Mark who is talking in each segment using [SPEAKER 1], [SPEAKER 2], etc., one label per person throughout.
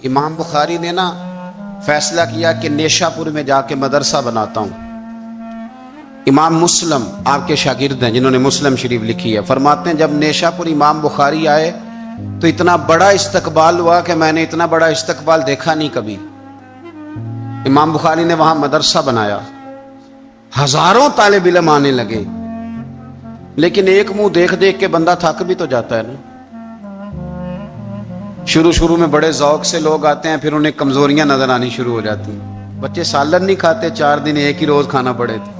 [SPEAKER 1] امام بخاری نے نا فیصلہ کیا کہ نیشاپور میں جا کے مدرسہ بناتا ہوں۔ امام مسلم آپ کے شاگرد ہیں جنہوں نے مسلم شریف لکھی ہے، فرماتے ہیں جب نیشاپور امام بخاری آئے تو اتنا بڑا استقبال ہوا کہ میں نے اتنا بڑا استقبال دیکھا نہیں کبھی۔ امام بخاری نے وہاں مدرسہ بنایا، ہزاروں طالب علم آنے لگے، لیکن ایک منہ دیکھ دیکھ کے بندہ تھک بھی تو جاتا ہے نا۔ شروع میں بڑے ذوق سے لوگ آتے ہیں، پھر انہیں کمزوریاں نظر آنی شروع ہو جاتی ہیں۔ بچے سالن نہیں کھاتے، 4 دن ایک ہی روز کھانا پڑے تھے،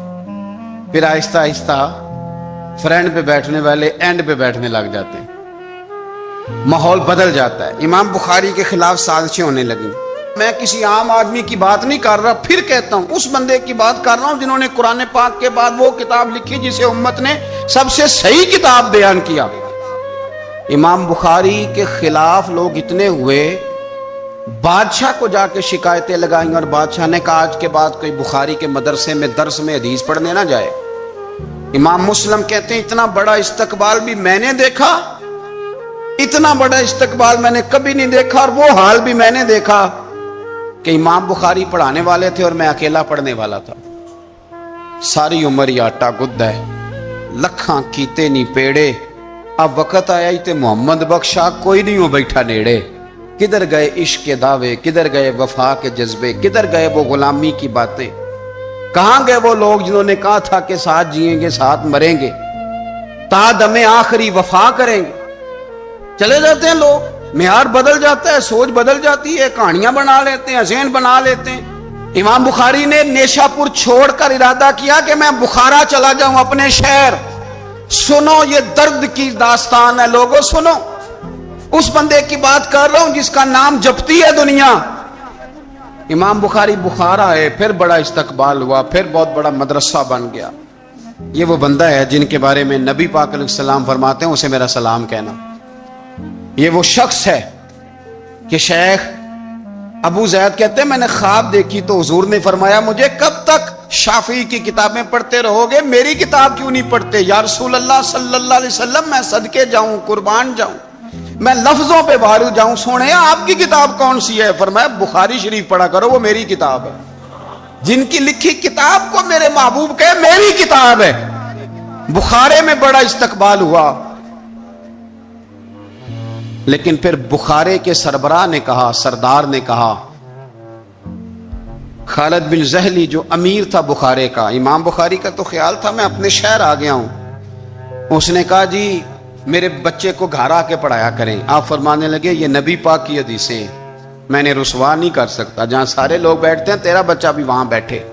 [SPEAKER 1] پھر آہستہ آہستہ فرینڈ پہ بیٹھنے والے اینڈ پہ بیٹھنے لگ جاتے ہیں، ماحول بدل جاتا ہے۔ امام بخاری کے خلاف سازشیں ہونے لگیں۔ میں کسی عام آدمی کی بات نہیں کر رہا، پھر کہتا ہوں اس بندے کی بات کر رہا ہوں جنہوں نے قرآن پاک کے بعد وہ کتاب لکھی جسے امت نے سب سے صحیح کتاب بیان کیا۔ امام بخاری کے خلاف لوگ اتنے ہوئے، بادشاہ کو جا کے شکایتیں لگائیں، اور بادشاہ نے کہا آج کے بعد کوئی بخاری کے مدرسے میں درس میں حدیث پڑھنے نہ جائے۔ امام مسلم کہتے ہیں اتنا بڑا استقبال بھی میں نے دیکھا، اتنا بڑا استقبال میں نے کبھی نہیں دیکھا، اور وہ حال بھی میں نے دیکھا کہ امام بخاری پڑھانے والے تھے اور میں اکیلا پڑھنے والا تھا۔ ساری عمر یہ آٹا گد ہے، لکھاں کیتے نہیں پیڑے، اب وقت آیا ہی تے محمد بخشا کوئی نہیں ہو بیٹھا نیڑے۔ کدھر گئے عشق کے دعوے، کدھر گئے وفا کے جذبے، کدھر گئے وہ غلامی کی باتیں، کہاں گئے وہ لوگ جنہوں نے کہا تھا کہ ساتھ جئیں گے ساتھ مریں گے، تا دم آخری وفا کریں گے۔ چلے جاتے ہیں لوگ، معیار بدل جاتا ہے، سوچ بدل جاتی ہے، کہانیاں بنا لیتے ہیں، ذہن بنا لیتے ہیں۔ امام بخاری نے نیشاپور چھوڑ کر ارادہ کیا کہ میں بخارا چلا جاؤں، اپنے شہر۔ سنو یہ درد کی داستان ہے لوگوں، سنو، اس بندے کی بات کر رہا ہوں جس کا نام جپتی ہے دنیا۔ امام بخاری بخارا ہے، پھر بڑا استقبال ہوا، پھر بہت بڑا مدرسہ بن گیا۔ یہ وہ بندہ ہے جن کے بارے میں نبی پاک علیہ السلام فرماتے ہیں اسے میرا سلام کہنا۔ یہ وہ شخص ہے کہ شیخ ابو زید کہتے ہیں میں نے خواب دیکھی تو حضور نے فرمایا مجھے کب تک شافعی کی کتابیں پڑھتے رہو گے، میری کتاب کیوں نہیں پڑھتے؟ یا رسول اللہ صلی اللہ علیہ وسلم میں صدقے جاؤں، قربان جاؤں، میں لفظوں پہ بھارو جاؤں، سونے آپ کی کتاب کون سی ہے؟ فرمایا بخاری شریف پڑھا کرو، وہ میری کتاب ہے۔ جن کی لکھی کتاب کو میرے محبوب کہے میری کتاب ہے۔ بخارے میں بڑا استقبال ہوا، لیکن پھر بخارے کے سربراہ نے کہا، سردار نے کہا، خالد بن زہلی جو امیر تھا بخارے کا، امام بخاری کا تو خیال تھا میں اپنے شہر آ گیا ہوں، اس نے کہا جی میرے بچے کو گھر آ کے پڑھایا کریں۔ آپ فرمانے لگے یہ نبی پاک کی حدیثیں میں نے رسوا نہیں کر سکتا، جہاں سارے لوگ بیٹھتے ہیں تیرا بچہ بھی وہاں بیٹھے۔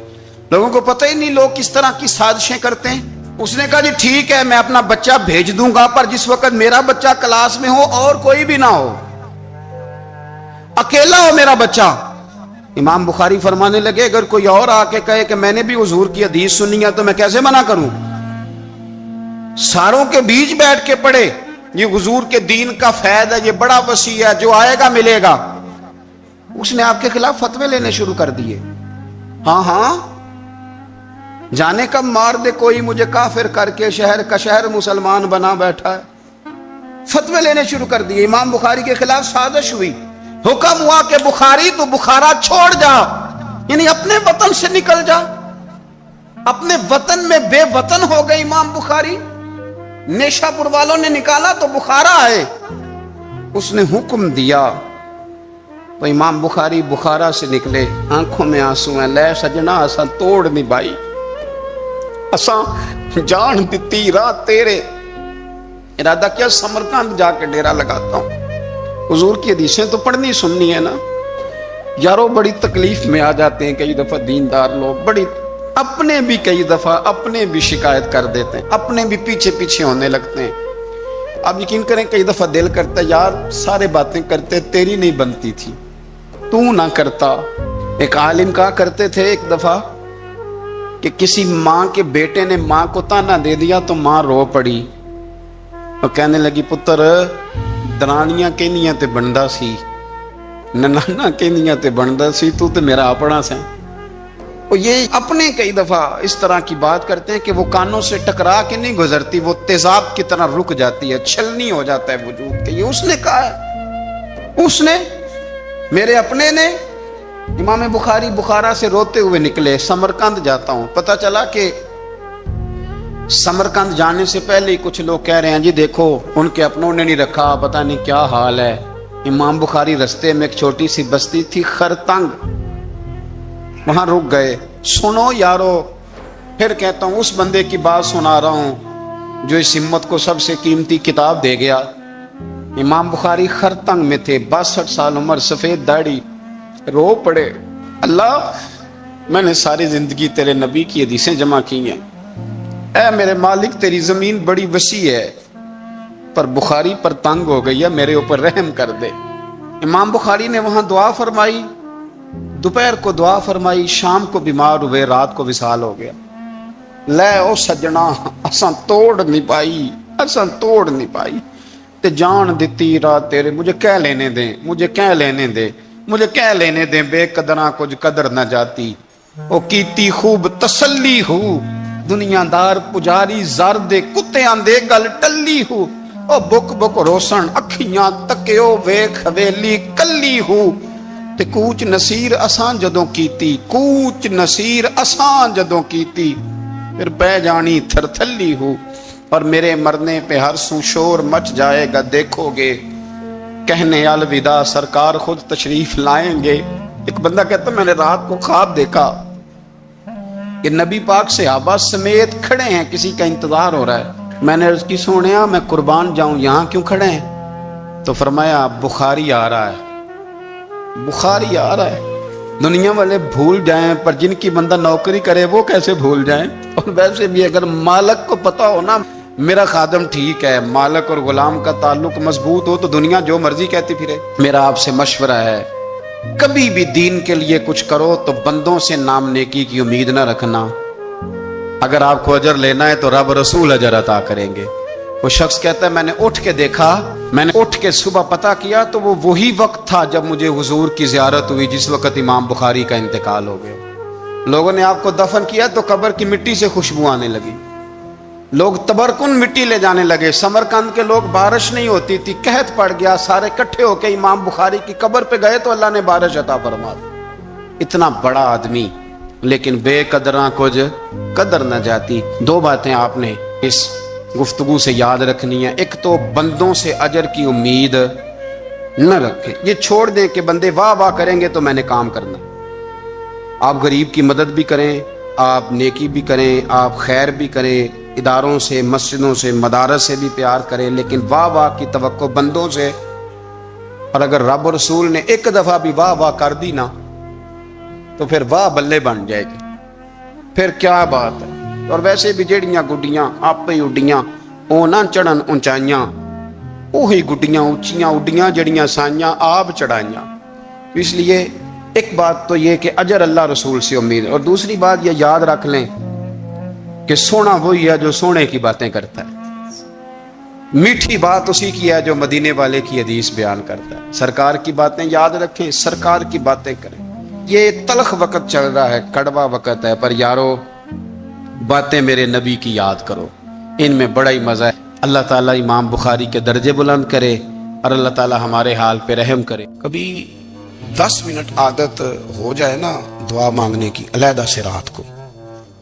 [SPEAKER 1] لوگوں کو پتہ ہی نہیں لوگ کس طرح کی سازشیں کرتے ہیں۔ اس نے کہا جی ٹھیک ہے میں اپنا بچہ بھیج دوں گا، پر جس وقت میرا بچہ کلاس میں ہو اور کوئی بھی نہ ہو، اکیلا ہو میرا بچہ۔ امام بخاری فرمانے لگے اگر کوئی اور آ کے کہے کہ میں نے بھی حضور کی حدیث سنی ہے تو میں کیسے منع کروں؟ ساروں کے بیچ بیٹھ کے پڑھے، یہ حضور کے دین کا فیض ہے، یہ بڑا وسیع ہے، جو آئے گا ملے گا۔ اس نے آپ کے خلاف فتوے لینے شروع کر دیے۔ ہاں جانے کب مار دے کوئی مجھے کافر کر کے، شہر کا شہر مسلمان بنا بیٹھا ہے۔ فتوے لینے شروع کر دیے، امام بخاری کے خلاف سازش ہوئی، حکم ہوا کہ بخاری تو بخارا چھوڑ جا، یعنی اپنے وطن سے نکل جا۔ اپنے وطن میں بے وطن ہو گئے امام بخاری، نیشاپور والوں نے نکالا تو بخارا ہے۔ اس نے حکم دیا تو امام بخاری بخارا سے نکلے، آنکھوں میں آنسو ہیں، لے سجنا اساں توڑ نہیں بائی، اساں جان دیتی رات تیرے، ارادہ کیا سمرقند جا کے ڈیرا لگاتا ہوں۔ حضور کی حدیثیں تو پڑھنی سننی ہے نا یارو۔ بڑی تکلیف میں آ جاتے ہیں کئی دفعہ دیندار لوگ، بڑی اپنے بھی کئی دفعہ اپنے بھی شکایت کر دیتے ہیں، اپنے بھی پیچھے پیچھے ہونے لگتے ہیں۔ آپ یقین کریں کئی دفعہ دل کرتا ہے یار سارے باتیں کرتے تیری نہیں بنتی تھی، تو نہ کرتا۔ ایک عالم کہا کرتے تھے ایک دفعہ کہ کسی ماں کے بیٹے نے ماں کو تانا دے دیا تو ماں رو پڑی، اور کہنے لگی پتر درانیاں کہنیاں تے بندا سی، ننانا کہنیاں تے بندا سی، تو تے میرا اپنا سے۔ اور یہ اپنے کئی دفعہ اس طرح کی بات کرتے ہیں کہ وہ کانوں سے ٹکرا کے نہیں گزرتی، وہ تیزاب کی طرح رک جاتی ہے، چھلنی ہو جاتا ہے وجود کے۔ یہ اس نے کہا ہے، اس نے، میرے اپنے نے امام بخاری بخارا سے روتے ہوئے نکلے، سمرقند جاتا ہوں، پتہ چلا کہ سمرقند جانے سے پہلے ہی کچھ لوگ کہہ رہے ہیں جی دیکھو ان کے اپنوں نے نہیں رکھا، پتہ نہیں کیا حال ہے۔ امام بخاری رستے میں ایک چھوٹی سی بستی تھی خرتنگ، وہاں رک گئے۔ سنو یارو، پھر کہتا ہوں اس بندے کی بات سنا رہا ہوں جو اس ہمت کو سب سے قیمتی کتاب دے گیا۔ امام بخاری خرتنگ میں تھے، 62 سال عمر، سفید داڑھی، رو پڑے، اللہ میں نے ساری زندگی تیرے نبی کی حدیثیں جمع کی ہیں، اے میرے مالک تیری زمین بڑی وسیع ہے پر بخاری پر تنگ ہو گئی ہے، میرے اوپر رحم کر دے۔ امام بخاری نے وہاں دعا فرمائی، دوپہر کو دعا فرمائی، شام کو بیمار ہوئے، رات کو وصال ہو گیا۔ لے او سجنا اساں توڑ نہیں پائی تے جان دتی رات تیرے، مجھے کہہ لینے دیں بے قدراں کچھ قدر نہ جاتی، او کیتی خوب تسلی ہو، دنیا دار پجاری زر دے کتے آندے گل ٹلی ہو، او بک روشن اکھیاں تکیو ویکھ حویلی کلی ہو، تے کوچ نصیر اساں جدوں کیتی پھر بہ جانی تھرتھلی ہو، اور میرے مرنے پہ ہر سو شور مچ جائے گا، دیکھو گے کہنے الوداع سرکار خود تشریف لائیں گے۔ ایک بندہ کہتا میں نے رات کو خواب دیکھا کہ نبی پاک صحابہ سمیت کھڑے ہیں، کسی کا انتظار ہو رہا ہے۔ میں نے عرض کی سونیا میں قربان جاؤں، یہاں کیوں کھڑے ہیں؟ تو فرمایا بخاری آ رہا ہے۔ دنیا والے بھول جائیں پر جن کی بندہ نوکری کرے وہ کیسے بھول جائیں؟ اور ویسے بھی اگر مالک کو پتا ہو نا میرا خادم ٹھیک ہے، مالک اور غلام کا تعلق مضبوط ہو تو دنیا جو مرضی کہتی پھرے۔ میرا آپ سے مشورہ ہے کبھی بھی دین کے لیے کچھ کرو تو بندوں سے نام نیکی کی امید نہ رکھنا، اگر آپ کو اجر لینا ہے تو رب رسول اجر عطا کریں گے۔ وہ شخص کہتا ہے میں نے اٹھ کے دیکھا، میں نے اٹھ کے صبح پتہ کیا تو وہ وہی وقت تھا جب مجھے حضور کی زیارت ہوئی جس وقت امام بخاری کا انتقال ہو گیا۔ لوگوں نے آپ کو دفن کیا تو قبر کی مٹی سے خوشبو آنے لگی، لوگ تبرکن مٹی لے جانے لگے۔ سمرقند کے لوگ بارش نہیں ہوتی تھی، قحط پڑ گیا، سارے کٹھے ہو کے امام بخاری کی قبر پہ گئے تو اللہ نے بارش عطا فرما دی۔ اتنا بڑا آدمی لیکن بے قدراں کچھ قدر نہ جاتی۔ دو باتیں آپ نے اس گفتگو سے یاد رکھنی ہے، ایک تو بندوں سے اجر کی امید نہ رکھیں، یہ چھوڑ دیں کہ بندے واہ واہ کریں گے تو میں نے کام کرنا۔ آپ غریب کی مدد بھی کریں، آپ نیکی بھی کریں، آپ خیر بھی کریں، اداروں سے، مسجدوں سے، مدارس سے بھی پیار کریں، لیکن واہ واہ کی توقع بندوں سے، اور اگر رب رسول نے ایک دفعہ بھی واہ واہ کر دی نا تو پھر واہ بلے بن جائے گی، پھر کیا بات ہے۔ اور ویسے بھی جیڑیاں گڈیاں آپ ہی اڈیاں او نہ چڑھن اونچائیاں، وہی گڈیاں اونچیاں اڈیاں جڑیاں سائیاں آپ چڑھائیاں۔ اس لیے ایک بات تو یہ کہ اجر اللہ رسول سے امید، اور دوسری بات یہ یاد رکھ لیں کہ سونا وہی ہے جو سونے کی باتیں کرتا ہے، میٹھی بات اسی کی ہے جو مدینے والے کی حدیث بیان کرتا ہے۔ سرکار کی باتیں یاد رکھیں، سرکار کی باتیں کریں۔ یہ تلخ وقت چل رہا ہے، کڑوا وقت ہے، پر یارو باتیں میرے نبی کی یاد کرو، ان میں بڑا ہی مزہ ہے۔ اللہ تعالیٰ امام بخاری کے درجے بلند کرے اور اللہ تعالیٰ ہمارے حال پہ رحم کرے۔ کبھی 10 منٹ عادت ہو جائے نا دعا مانگنے کی علیحدہ سے رات کو،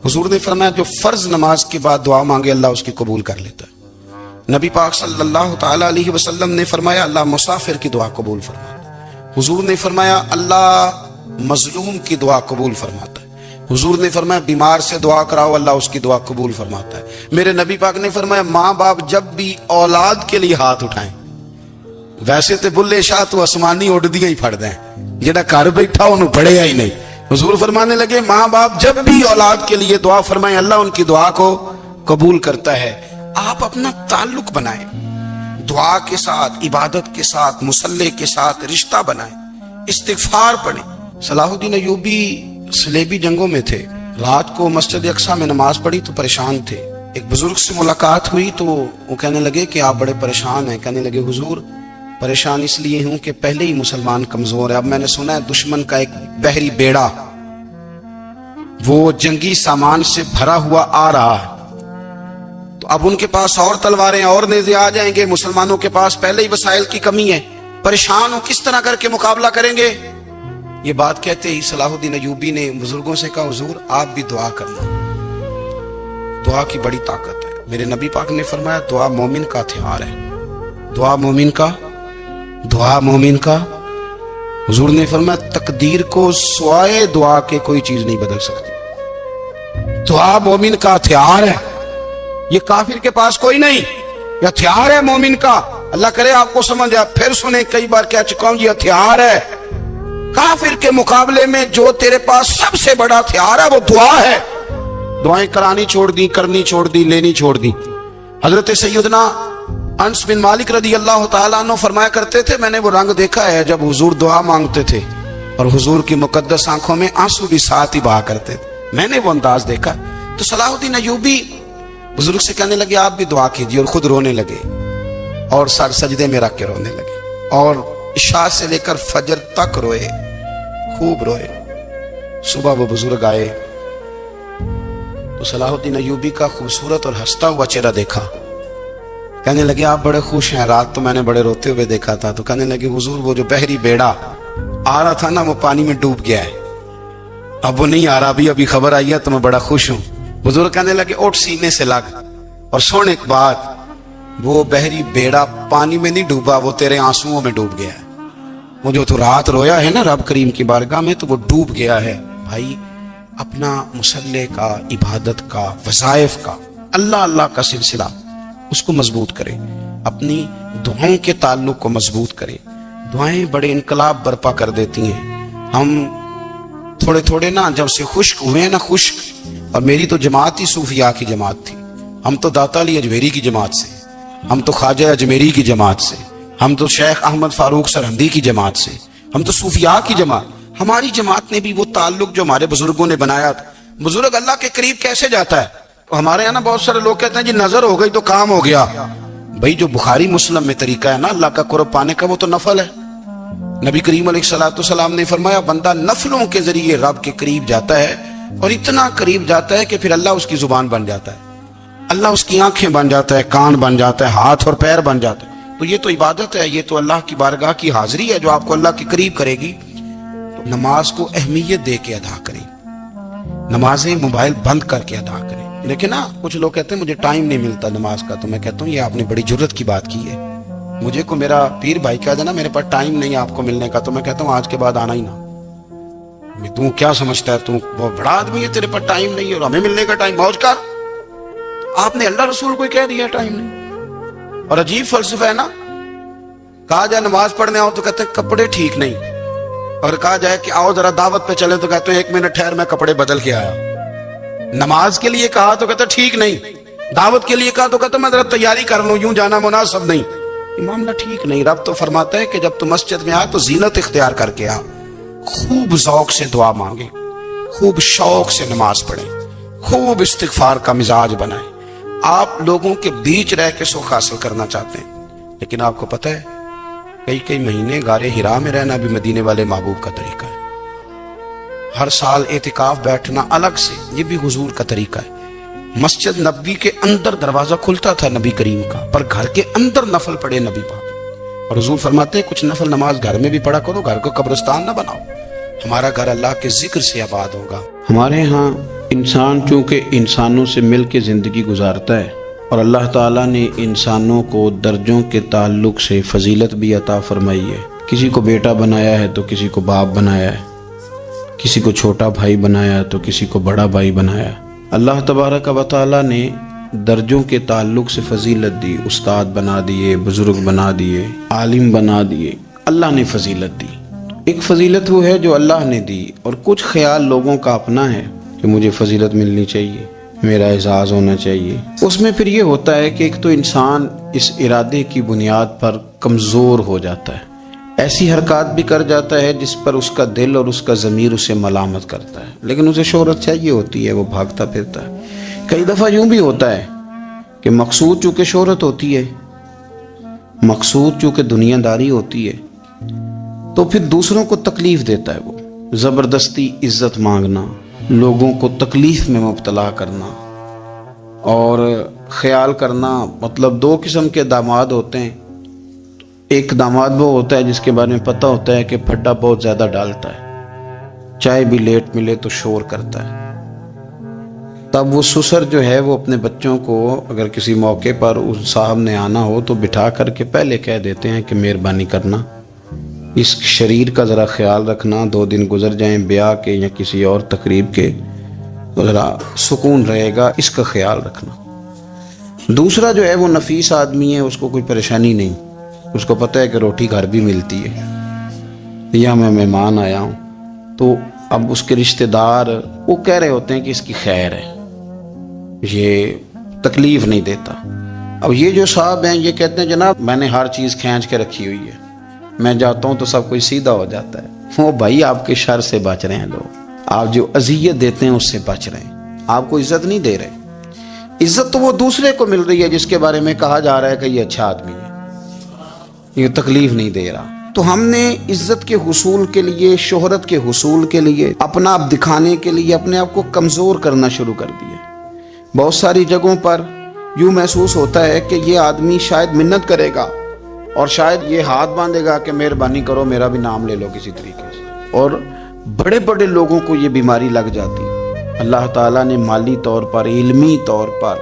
[SPEAKER 1] حضور نے فرمایا جو فرض نماز کے بعد دعا مانگے اللہ اس کی قبول کر لیتا ہے۔ نبی پاک صلی اللہ تعالیٰ علیہ وسلم نے فرمایا اللہ مسافر کی دعا قبول فرماتا ہے۔ حضور نے فرمایا اللہ مظلوم کی دعا قبول فرماتا ہے۔ حضور نے فرمایا بیمار سے دعا کراؤ اللہ اس کی دعا قبول فرماتا ہے۔ میرے نبی پاک نے فرمایا ماں باپ جب بھی اولاد کے لیے ہاتھ اٹھائیں، ویسے تے بلے شاہ تو آسمانی اڈدیاں ہی پھڑ دیں، جڑا گھر بیٹھا انہوں پڑھیا ہی نہیں۔ حضور فرمانے لگے ماں باپ جب بھی اولاد کے لیے دعا فرمائیں اللہ ان کی دعا کو قبول کرتا ہے۔ آپ اپنا تعلق بنائیں، دعا کے ساتھ، عبادت کے ساتھ، مصلی کے ساتھ رشتہ بنائیں، استغفار پڑھیں۔ صلاح الدین ایوبی صلیبی جنگوں میں تھے، رات کو مسجد اقصی میں نماز پڑھی تو پریشان تھے۔ ایک بزرگ سے ملاقات ہوئی تو وہ کہنے لگے کہ آپ بڑے پریشان ہیں۔ کہنے لگے حضور پریشان اس لیے ہوں کہ پہلے ہی مسلمان کمزور ہے، اب میں نے سنا ہے دشمن کا ایک بحری بیڑا وہ جنگی سامان سے بھرا ہوا آ رہا ہے، تو اب ان کے پاس اور تلواریں اور نیزے آ جائیں گے، مسلمانوں کے پاس پہلے ہی وسائل کی کمی ہے، پریشان ہوں کس طرح کر کے مقابلہ کریں گے؟ یہ بات کہتے ہی صلاح الدین ایوبی نے بزرگوں سے کہا حضور آپ بھی دعا کرنا، دعا کی بڑی طاقت ہے۔ میرے نبی پاک نے فرمایا دعا مومن کا ہتھیار ہے، دعا مومن کا حضور نے فرمایا تقدیر کو سوائے دعا کے کوئی چیز نہیں بدل سکتی۔ دعا مومن کا ہتھیار ہے، یہ کافر کے پاس کوئی نہیں، یہ ہتھیار ہے مومن کا۔ اللہ کرے آپ کو سمجھ آئے، پھر سنیں، کئی بار کہہ چکا ہوں یہ ہتھیار ہے۔ کافر کے مقابلے میں جو تیرے پاس سب سے بڑا ہتھیار ہے وہ دعا ہے۔ دعائیں کرانی چھوڑ دی، کرنی چھوڑ دی، لینی چھوڑ دی۔ حضرت سیدنا انس بن مالک رضی اللہ تعالیٰ عنہ فرمایا کرتے تھے میں نے وہ رنگ دیکھا ہے جب حضور دعا مانگتے تھے اور حضور کی مقدس آنکھوں میں آنسو بھی ساتھ ہی بہا کرتے تھے، میں نے وہ انداز دیکھا۔ تو صلاح الدین ایوبی بزرگ سے کہنے لگے آپ بھی دعا کیجیے، اور خود رونے لگے اور سر سجدے میں رکھ کے رونے لگے، اور عشاء سے لے کر فجر تک روئے، خوب روئے۔ صبح وہ بزرگ آئے تو صلاح الدین ایوبی کا خوبصورت اور ہنستا ہوا چہرہ دیکھا، کہنے لگے آپ بڑے خوش ہیں، رات تو میں نے بڑے روتے ہوئے دیکھا تھا۔ تو کہنے لگے حضور وہ جو بحری بیڑا آ رہا تھا نا وہ پانی میں ڈوب گیا ہے، اب وہ نہیں آ رہا، ابھی خبر آئی ہے تو میں بڑا خوش ہوں۔ بزرگ کہنے لگے اٹھ سینے سے لگ، اور سن ایک بات، وہ بحری بیڑا پانی میں نہیں ڈوبا، وہ تیرے آنسوؤں میں ڈوب گیا ہے۔ وہ جو تو رات رویا ہے نا رب کریم کی بارگاہ میں تو وہ ڈوب گیا ہے۔ بھائی اپنا مصلے کا، عبادت کا، وظائف کا، اللہ کا سلسلہ اس کو مضبوط کرے، اپنی دعاؤں کے تعلق کو مضبوط کرے۔ دعائیں بڑے انقلاب برپا کر دیتی ہیں۔ ہم تھوڑے تھوڑے نا جب سے خشک ہوئے نا، خشک، اور میری تو جماعت ہی صوفیاء کی جماعت تھی، ہم تو داتا علی اجمیری کی جماعت سے، ہم تو خواجہ اجمیری کی جماعت سے، ہم تو شیخ احمد فاروق سرہندی کی جماعت سے، ہم تو صوفیاء کی جماعت۔ ہماری جماعت نے بھی وہ تعلق جو ہمارے بزرگوں نے بنایا تھا۔ بزرگ اللہ کے قریب کیسے جاتا ہے؟ ہمارے یہاں نا بہت سارے لوگ کہتے ہیں جی نظر ہو گئی تو کام ہو گیا۔ بھائی جو بخاری مسلم میں طریقہ ہے نا اللہ کا قرب پانے کا وہ تو نفل ہے۔ نبی کریم علیہ الصلوۃ والسلام نے فرمایا بندہ نفلوں کے ذریعے رب کے قریب جاتا ہے، اور اتنا قریب جاتا ہے کہ پھر اللہ اس کی زبان بن جاتا ہے، اللہ اس کی آنکھیں بن جاتا ہے، کان بن جاتا ہے، ہاتھ اور پیر بن جاتا ہے۔ تو یہ تو عبادت ہے، یہ تو اللہ کی بارگاہ کی حاضری ہے جو آپ کو اللہ کے قریب کرے گی۔ تو نماز کو اہمیت دے کے ادا کریں، نمازیں موبائل بند کر کے ادا کریں۔ لیکن نا کچھ لوگ کہتے ہیں مجھے ٹائم نہیں ملتا نماز کا، تو میں کہتا ہوں یہ آپ نے بڑی جرت کی بات کی ہے۔ مجھے کو میرا پیر بھائی کہہ دینا میرے پاس ٹائم نہیں آپ کو ملنے کا، تو میں کہتا ہوں آج کے بعد آنا ہی نہ۔ تو کیا سمجھتا ہے تو بہت بڑا آدمی ہے، تیرے پاس ٹائم نہیں ہے اور ہمیں ملنے کا ٹائم، موج کر۔ آپ نے اللہ رسول کو کہہ دیا ٹائم نہیں۔ اور عجیب فلسفہ ہے نا، کہا جائے نماز پڑھنے آؤ تو کہتے ہیں کپڑے ٹھیک نہیں، اور کہا جائے کہ آؤ ذرا دعوت پہ چلے تو کہتے ہیں 1 منٹ ٹھہر میں کپڑے بدل کے آیا۔ نماز کے لیے کہا تو کہتا ٹھیک نہیں، دعوت کے لیے کہا تو کہتا میں ذرا تیاری کر لوں، یوں جانا مناسب نہیں۔ یہ معاملہ ٹھیک نہیں۔ رب تو فرماتا ہے کہ جب تو مسجد میں آ تو زینت اختیار کر کے آ، خوب ذوق سے دعا مانگے، خوب شوق سے نماز پڑھیں، خوب استغفار کا مزاج بنائیں۔ آپ لوگوں کے بیچ رہ کے سکھ حاصل کرنا چاہتے ہیں، لیکن آپ کو پتہ ہے کئی مہینے غار حرا میں رہنا بھی مدینے والے محبوب کا طریقہ ہے۔ ہر سال اعتکاف بیٹھنا الگ سے، یہ بھی حضور کا طریقہ ہے۔ مسجد نبوی کے اندر دروازہ کھلتا تھا نبی کریم کا، پر گھر کے اندر نفل پڑھے نبی پاک، اور حضور فرماتے ہیں کچھ نفل نماز گھر میں بھی پڑھا کرو، گھر کو قبرستان نہ بناؤ۔ ہمارا گھر اللہ کے ذکر سے آباد ہوگا۔
[SPEAKER 2] ہمارے ہاں انسان چونکہ انسانوں سے مل کے زندگی گزارتا ہے، اور اللہ تعالیٰ نے انسانوں کو درجوں کے تعلق سے فضیلت بھی عطا فرمائی ہے۔ کسی کو بیٹا بنایا ہے تو کسی کو باپ بنایا ہے، کسی کو چھوٹا بھائی بنایا تو کسی کو بڑا بھائی بنایا۔ اللہ تبارک و تعالیٰ نے درجوں کے تعلق سے فضیلت دی، استاد بنا دیے، بزرگ بنا دیے، عالم بنا دیے، اللہ نے فضیلت دی۔ ایک فضیلت وہ ہے جو اللہ نے دی، اور کچھ خیال لوگوں کا اپنا ہے کہ مجھے فضیلت ملنی چاہیے، میرا اعزاز ہونا چاہیے۔ اس میں پھر یہ ہوتا ہے کہ ایک تو انسان اس ارادے کی بنیاد پر کمزور ہو جاتا ہے، ایسی حرکات بھی کر جاتا ہے جس پر اس کا دل اور اس کا ضمیر اسے ملامت کرتا ہے، لیکن اسے شہرت چاہیے ہوتی ہے، وہ بھاگتا پھرتا ہے۔ کئی دفعہ یوں بھی ہوتا ہے کہ مقصود چونکہ شہرت ہوتی ہے، مقصود چونکہ دنیا داری ہوتی ہے، تو پھر دوسروں کو تکلیف دیتا ہے، وہ زبردستی عزت مانگنا، لوگوں کو تکلیف میں مبتلا کرنا، اور خیال کرنا، مطلب 2 قسم کے داماد ہوتے ہیں، ایک داماد وہ ہوتا ہے جس کے بارے میں پتہ ہوتا ہے کہ پھڈا بہت زیادہ ڈالتا ہے، چائے بھی لیٹ ملے تو شور کرتا ہے۔ تب وہ سسر جو ہے وہ اپنے بچوں کو اگر کسی موقع پر اس صاحب نے آنا ہو تو بٹھا کر کے پہلے کہہ دیتے ہیں کہ مہربانی کرنا اس شریر کا ذرا خیال رکھنا، 2 دن گزر جائیں بیاہ کے یا کسی اور تقریب کے تو ذرا سکون رہے گا، اس کا خیال رکھنا۔ دوسرا جو ہے وہ نفیس آدمی ہے، اس کو کوئی پریشانی نہیں، اس کو پتہ ہے کہ روٹی گھر بھی ملتی ہے، یا میں مہمان آیا ہوں تو اب اس کے رشتہ دار وہ کہہ رہے ہوتے ہیں کہ اس کی خیر ہے، یہ تکلیف نہیں دیتا۔ اب یہ جو صاحب ہیں یہ کہتے ہیں جناب میں نے ہر چیز کھینچ کے رکھی ہوئی ہے، میں جاتا ہوں تو سب کچھ سیدھا ہو جاتا ہے۔ وہ بھائی آپ کے شر سے بچ رہے ہیں لوگ، آپ جو اذیت دیتے ہیں اس سے بچ رہے ہیں، آپ کو عزت نہیں دے رہے۔ عزت تو وہ دوسرے کو مل رہی ہے جس کے بارے میں کہا جا رہا ہے کہ یہ اچھا آدمی ہے، یہ تکلیف نہیں دے رہا۔ تو ہم نے عزت کے حصول کے لیے، شہرت کے حصول کے لیے، اپنا آپ دکھانے کے لیے اپنے آپ کو کمزور کرنا شروع کر دیا۔ بہت ساری جگہوں پر یوں محسوس ہوتا ہے کہ یہ آدمی شاید منت کرے گا اور شاید یہ ہاتھ باندھے گا کہ مہربانی کرو میرا بھی نام لے لو کسی طریقے سے، اور بڑے بڑے لوگوں کو یہ بیماری لگ جاتی ہے۔ اللہ تعالیٰ نے مالی طور پر، علمی طور پر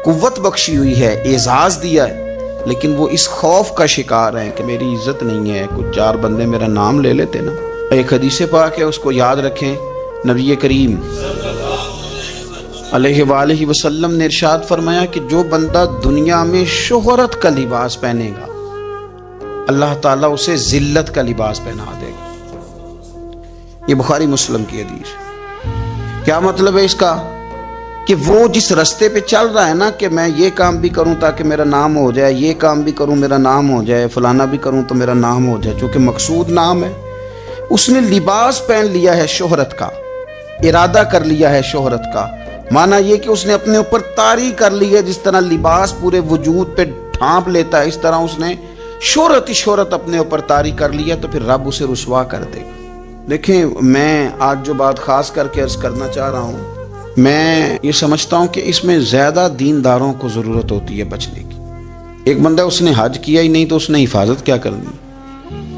[SPEAKER 2] قوت بخشی ہوئی ہے، اعزاز دیا ہے، لیکن وہ اس خوف کا شکار ہیں کہ میری عزت نہیں ہے، کچھ 4 بندے میرا نام لے لیتے نا۔ ایک حدیث پاک ہے، اس کو یاد رکھیں، نبی کریم علیہ وآلہ وسلم نے ارشاد فرمایا کہ جو بندہ دنیا میں شہرت کا لباس پہنے گا اللہ تعالیٰ اسے ذلت کا لباس پہنا دے گا۔ یہ بخاری مسلم کی حدیث۔ کیا مطلب ہے اس کا؟ کہ وہ جس رستے پہ چل رہا ہے نا کہ میں یہ کام بھی کروں تاکہ میرا نام ہو جائے، یہ کام بھی کروں میرا نام ہو جائے، فلانا بھی کروں تو میرا نام ہو جائے، چونکہ مقصود نام ہے، اس نے لباس پہن لیا ہے شہرت کا، ارادہ کر لیا ہے شہرت کا۔ مانا یہ کہ اس نے اپنے اوپر طاری کر لی ہے، جس طرح لباس پورے وجود پہ ڈھانپ لیتا ہے اس طرح اس نے شہرت ہی شہرت اپنے اوپر طاری کر لیا، تو پھر رب اسے رسوا کر دے گا۔ دیکھیں میں آج جو بات خاص کر کے عرض کرنا چاہ رہا ہوں، میں یہ سمجھتا ہوں کہ اس میں زیادہ دینداروں کو ضرورت ہوتی ہے بچنے کی۔ ایک بندہ اس نے حج کیا ہی نہیں تو اس نے حفاظت کیا کرنی،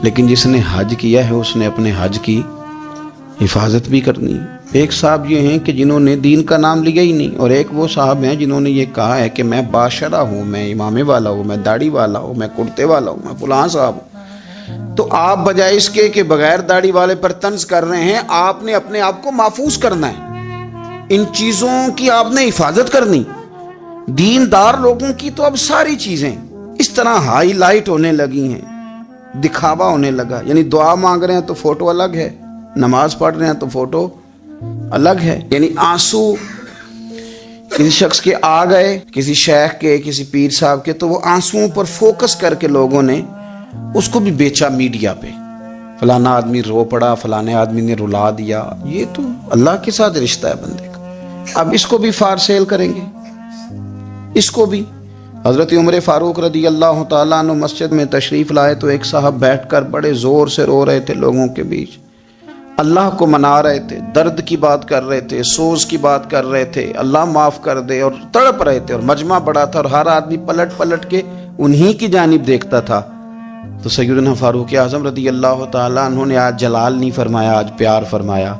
[SPEAKER 2] لیکن جس نے حج کیا ہے اس نے اپنے حج کی حفاظت بھی کرنی۔ ایک صاحب یہ ہیں کہ جنہوں نے دین کا نام لیا ہی نہیں، اور ایک وہ صاحب ہیں جنہوں نے یہ کہا ہے کہ میں باشرہ ہوں، میں امامے والا ہوں، میں داڑھی والا ہوں، میں کرتے والا ہوں، میں فلاں صاحب ہوں۔ تو آپ بجائے اس کے کہ بغیر داڑھی والے پر طنز کر رہے ہیں، آپ نے اپنے آپ کو محفوظ کرنا ہے، ان چیزوں کی آپ نے حفاظت کرنی۔ دیندار لوگوں کی تو اب ساری چیزیں اس طرح ہائی لائٹ ہونے لگی ہیں، دکھاوا ہونے لگا، یعنی دعا مانگ رہے ہیں تو فوٹو الگ ہے، نماز پڑھ رہے ہیں تو فوٹو الگ ہے، یعنی آنسو کسی شخص کے آ گئے، کسی شیخ کے، کسی پیر صاحب کے، تو وہ آنسوؤں پر فوکس کر کے لوگوں نے اس کو بھی بیچا میڈیا پہ، فلانا آدمی رو پڑا، فلانے آدمی نے رلا دیا۔ یہ تو اللہ کے ساتھ رشتہ ہے بندے کا، اب اس کو بھی فار سیل کریں گے، اس کو بھی۔ حضرت عمر فاروق رضی اللہ تعالیٰ عنہ مسجد میں تشریف لائے تو ایک صاحب بیٹھ کر بڑے زور سے رو رہے تھے، لوگوں کے بیچ اللہ کو منا رہے تھے، درد کی بات کر رہے تھے، سوز کی بات کر رہے تھے، اللہ معاف کر دے، اور تڑپ رہے تھے، اور مجمع بڑا تھا اور ہر آدمی پلٹ پلٹ کے انہی کی جانب دیکھتا تھا۔ تو سیدنا فاروق اعظم رضی اللہ تعالیٰ عنہ نے آج جلال نہیں فرمایا، آج پیار فرمایا۔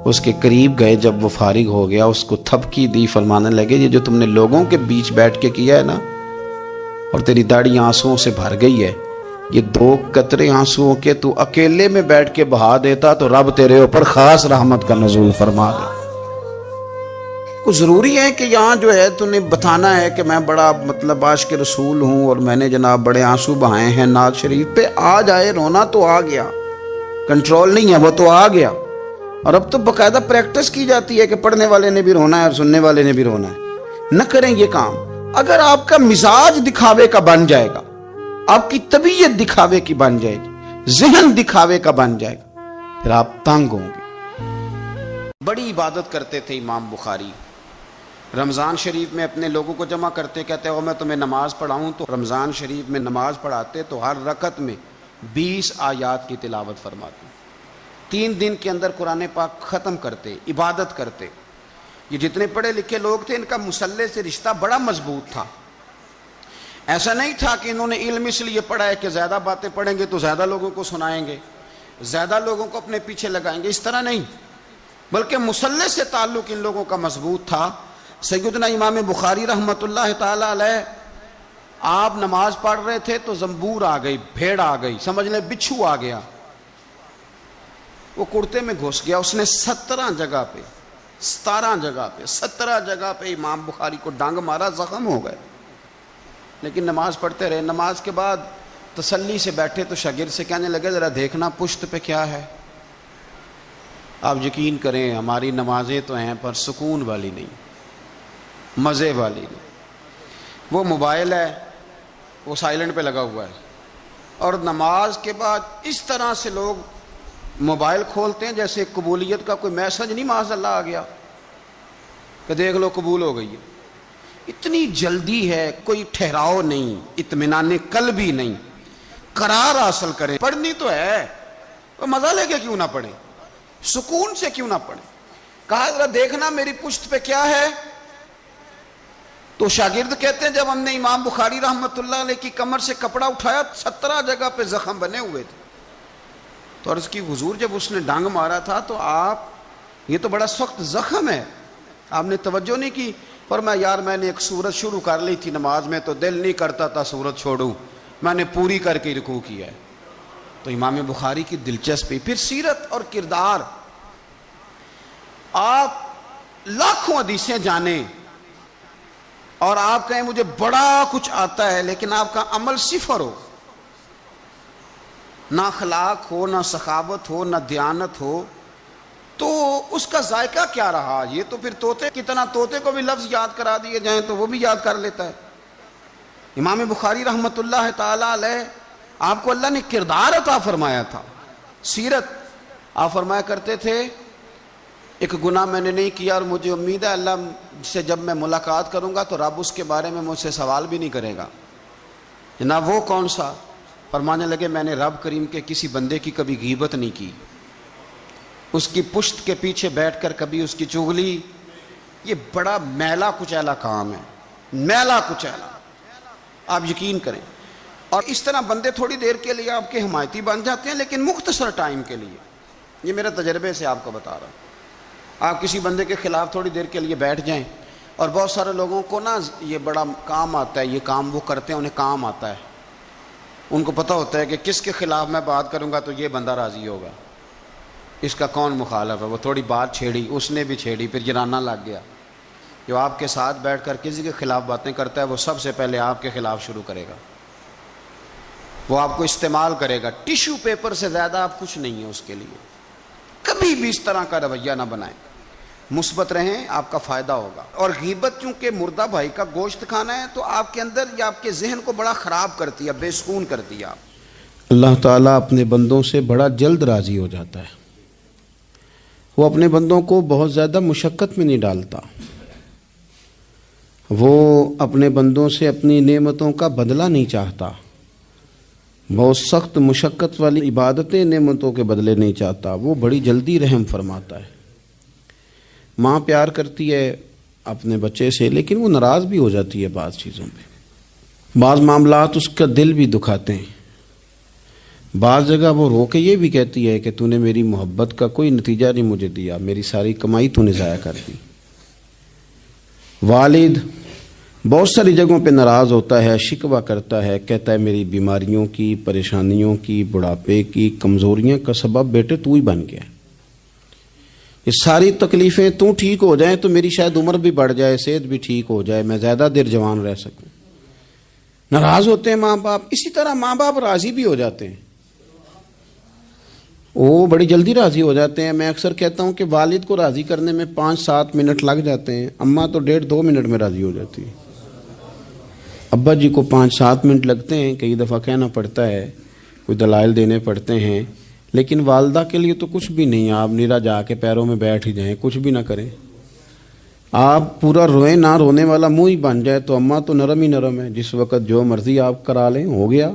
[SPEAKER 2] اس کے قریب گئے، جب وہ فارغ ہو گیا اس کو تھپکی دی، فرمانے لگے یہ جو تم نے لوگوں کے بیچ بیٹھ کے کیا ہے نا، اور تیری داڑھی آنسوؤں سے بھر گئی ہے، یہ 2 قطرے آنسوؤں کے تو اکیلے میں بیٹھ کے بہا دیتا تو رب تیرے اوپر خاص رحمت کا نزول فرما دے۔ کو ضروری ہے کہ یہاں جو ہے تو نے بتانا ہے کہ میں بڑا مطلب عاشق رسول ہوں اور میں نے جناب بڑے آنسو بہائے ہیں نعت شریف پہ، آ جائے رونا تو آ گیا، کنٹرول نہیں ہے، وہ تو آ گیا۔ اور اب تو باقاعدہ پریکٹس کی جاتی ہے کہ پڑھنے والے نے بھی رونا ہے اور سننے والے نے بھی رونا ہے۔ نہ کریں یہ کام۔ اگر آپ کا مزاج دکھاوے کا بن جائے گا، آپ کی طبیعت دکھاوے کی بن جائے گی، ذہن دکھاوے کا بن جائے گا، پھر آپ تنگ ہوں گے۔ بڑی عبادت کرتے تھے امام بخاری، رمضان شریف میں اپنے لوگوں کو جمع کرتے، کہتے ہو میں تمہیں نماز پڑھاؤں، تو رمضان شریف میں نماز پڑھاتے تو ہر رکعت میں 20 آیات کی تلاوت فرماتے، 3 دن کے اندر قرآن پاک ختم کرتے، عبادت کرتے۔ یہ جتنے پڑھے لکھے لوگ تھے ان کا مصلی سے رشتہ بڑا مضبوط تھا،
[SPEAKER 1] ایسا نہیں تھا کہ انہوں نے علم اس لیے پڑھا ہے کہ زیادہ باتیں پڑھیں گے تو زیادہ لوگوں کو سنائیں گے، زیادہ لوگوں کو اپنے پیچھے لگائیں گے، اس طرح نہیں، بلکہ مصلی سے تعلق ان لوگوں کا مضبوط تھا۔ سیدنا امام بخاری رحمۃ اللہ تعالی علیہ، آپ نماز پڑھ رہے تھے تو زنبور آ گئی، بھیڑ آ گئی، سمجھ لیں بچھو آ گیا، وہ کرتے میں گھس گیا، اس نے 17 جگہ پہ امام بخاری کو ڈانگ مارا، زخم ہو گئے، لیکن نماز پڑھتے رہے۔ نماز کے بعد تسلی سے بیٹھے تو شاگرد سے کہنے لگے ذرا دیکھنا پشت پہ کیا ہے۔ آپ یقین کریں ہماری نمازیں تو ہیں پر سکون والی نہیں، مزے والی نہیں۔ وہ موبائل ہے، وہ سائلنٹ پہ لگا ہوا ہے، اور نماز کے بعد اس طرح سے لوگ موبائل کھولتے ہیں جیسے قبولیت کا کوئی میسج نہیں معاذ اللہ آ گیا کہ دیکھ لو قبول ہو گئی ہے۔ اتنی جلدی ہے، کوئی ٹھہراؤ نہیں، اطمینان قلب بھی نہیں، قرار حاصل کریں۔ پڑھنی تو ہے، وہ مزہ لے کے کیوں نہ پڑھیں، سکون سے کیوں نہ پڑھیں۔ کہا ذرا دیکھنا میری پشت پہ کیا ہے، تو شاگرد کہتے ہیں جب ہم نے امام بخاری رحمۃ اللہ علیہ کی کمر سے کپڑا اٹھایا 17 جگہ پہ زخم بنے ہوئے تھے، تو عرض کی حضور جب اس نے ڈانگ مارا تھا تو آپ، یہ تو بڑا سخت زخم ہے، آپ نے توجہ نہیں کی۔ فرمایا یار میں نے ایک سورت شروع کر لی تھی نماز میں تو دل نہیں کرتا تھا سورت چھوڑوں، میں نے پوری کر کے رکوع کیا ہے۔ تو امام بخاری کی دلچسپی، پھر سیرت اور کردار، آپ لاکھوں حدیثیں جانیں اور آپ کہیں مجھے بڑا کچھ آتا ہے لیکن آپ کا عمل صفر ہو، نہ اخلاق ہو، نہ سخاوت ہو، نہ دیانت ہو، تو اس کا ذائقہ کیا رہا؟ یہ تو پھر طوطے کتنا، طوطے کو بھی لفظ یاد کرا دیے جائیں تو وہ بھی یاد کر لیتا ہے۔ امام بخاری رحمۃ اللہ تعالی علیہ، آپ کو اللہ نے کردار عطا فرمایا تھا، سیرت۔ آپ فرمایا کرتے تھے ایک گناہ میں نے نہیں کیا اور مجھے امید ہے اللہ سے جب میں ملاقات کروں گا تو رب اس کے بارے میں مجھ سے سوال بھی نہیں کرے گا۔ جناب وہ کون سا؟ فرمانے لگے میں نے رب کریم کے کسی بندے کی کبھی غیبت نہیں کی، اس کی پشت کے پیچھے بیٹھ کر کبھی اس کی چغلی، یہ بڑا میلا کچیلا کام ہے، میلا کچیلا، آپ یقین کریں۔ اور اس طرح بندے تھوڑی دیر کے لیے آپ کے حمایتی بن جاتے ہیں لیکن مختصر ٹائم کے لیے، یہ میرے تجربے سے آپ کو بتا رہا ہوں۔ آپ کسی بندے کے خلاف تھوڑی دیر کے لیے بیٹھ جائیں، اور بہت سارے لوگوں کو نا یہ بڑا کام آتا ہے، یہ کام وہ کرتے ہیں انہیں کام آتا ہے، ان کو پتہ ہوتا ہے کہ کس کے خلاف میں بات کروں گا تو یہ بندہ راضی ہوگا، اس کا کون مخالف ہے۔ وہ تھوڑی بات چھیڑی، اس نے بھی چھیڑی، پھر جرانہ لگ گیا۔ جو آپ کے ساتھ بیٹھ کر کسی کے خلاف باتیں کرتا ہے وہ سب سے پہلے آپ کے خلاف شروع کرے گا، وہ آپ کو استعمال کرے گا، ٹیشو پیپر سے زیادہ آپ کچھ نہیں ہے اس کے لیے۔ کبھی بھی اس طرح کا رویہ نہ بنائیں، مثبت رہیں، آپ کا فائدہ ہوگا۔ اور غیبت چونکہ مردہ بھائی کا گوشت کھانا ہے تو آپ کے اندر یا آپ کے ذہن کو بڑا خراب کرتی ہے، بے سکون کرتی ہے۔ آپ
[SPEAKER 2] اللہ تعالیٰ اپنے بندوں سے بڑا جلد راضی ہو جاتا ہے، وہ اپنے بندوں کو بہت زیادہ مشقت میں نہیں ڈالتا، وہ اپنے بندوں سے اپنی نعمتوں کا بدلہ نہیں چاہتا، بہت سخت مشقت والی عبادتیں نعمتوں کے بدلے نہیں چاہتا، وہ بڑی جلدی رحم فرماتا ہے۔ ماں پیار کرتی ہے اپنے بچے سے لیکن وہ ناراض بھی ہو جاتی ہے بعض چیزوں پہ، بعض معاملات اس کا دل بھی دکھاتے ہیں، بعض جگہ وہ رو کے یہ بھی کہتی ہے کہ تو نے میری محبت کا کوئی نتیجہ نہیں مجھے دیا، میری ساری کمائی تو نے ضائع کر دی۔ والد بہت ساری جگہوں پہ ناراض ہوتا ہے، شکوہ کرتا ہے، کہتا ہے میری بیماریوں کی، پریشانیوں کی، بڑھاپے کی، کمزوریاں کا سبب بیٹے تو ہی بن گیا، یہ ساری تکلیفیں تو ٹھیک ہو جائیں تو میری شاید عمر بھی بڑھ جائے، صحت بھی ٹھیک ہو جائے، میں زیادہ دیر جوان رہ سکوں۔ ناراض ہوتے ہیں ماں باپ، اسی طرح ماں باپ راضی بھی ہو جاتے ہیں، وہ بڑی جلدی راضی ہو جاتے ہیں۔ میں اکثر کہتا ہوں کہ والد کو راضی کرنے میں 5-7 منٹ لگ جاتے ہیں، اماں تو 1.5-2 منٹ میں راضی ہو جاتی ہے، ابا جی کو 5-7 منٹ لگتے ہیں، کئی دفعہ کہنا پڑتا ہے، کوئی دلائل دینے پڑتے ہیں، لیکن والدہ کے لیے تو کچھ بھی نہیں، آپ نیرا جا کے پیروں میں بیٹھ ہی جائیں، کچھ بھی نہ کریں، آپ پورا روئیں نہ رونے والا منہ ہی بن جائے تو اماں تو نرم ہی نرم ہے، جس وقت جو مرضی آپ کرا لیں ہو گیا۔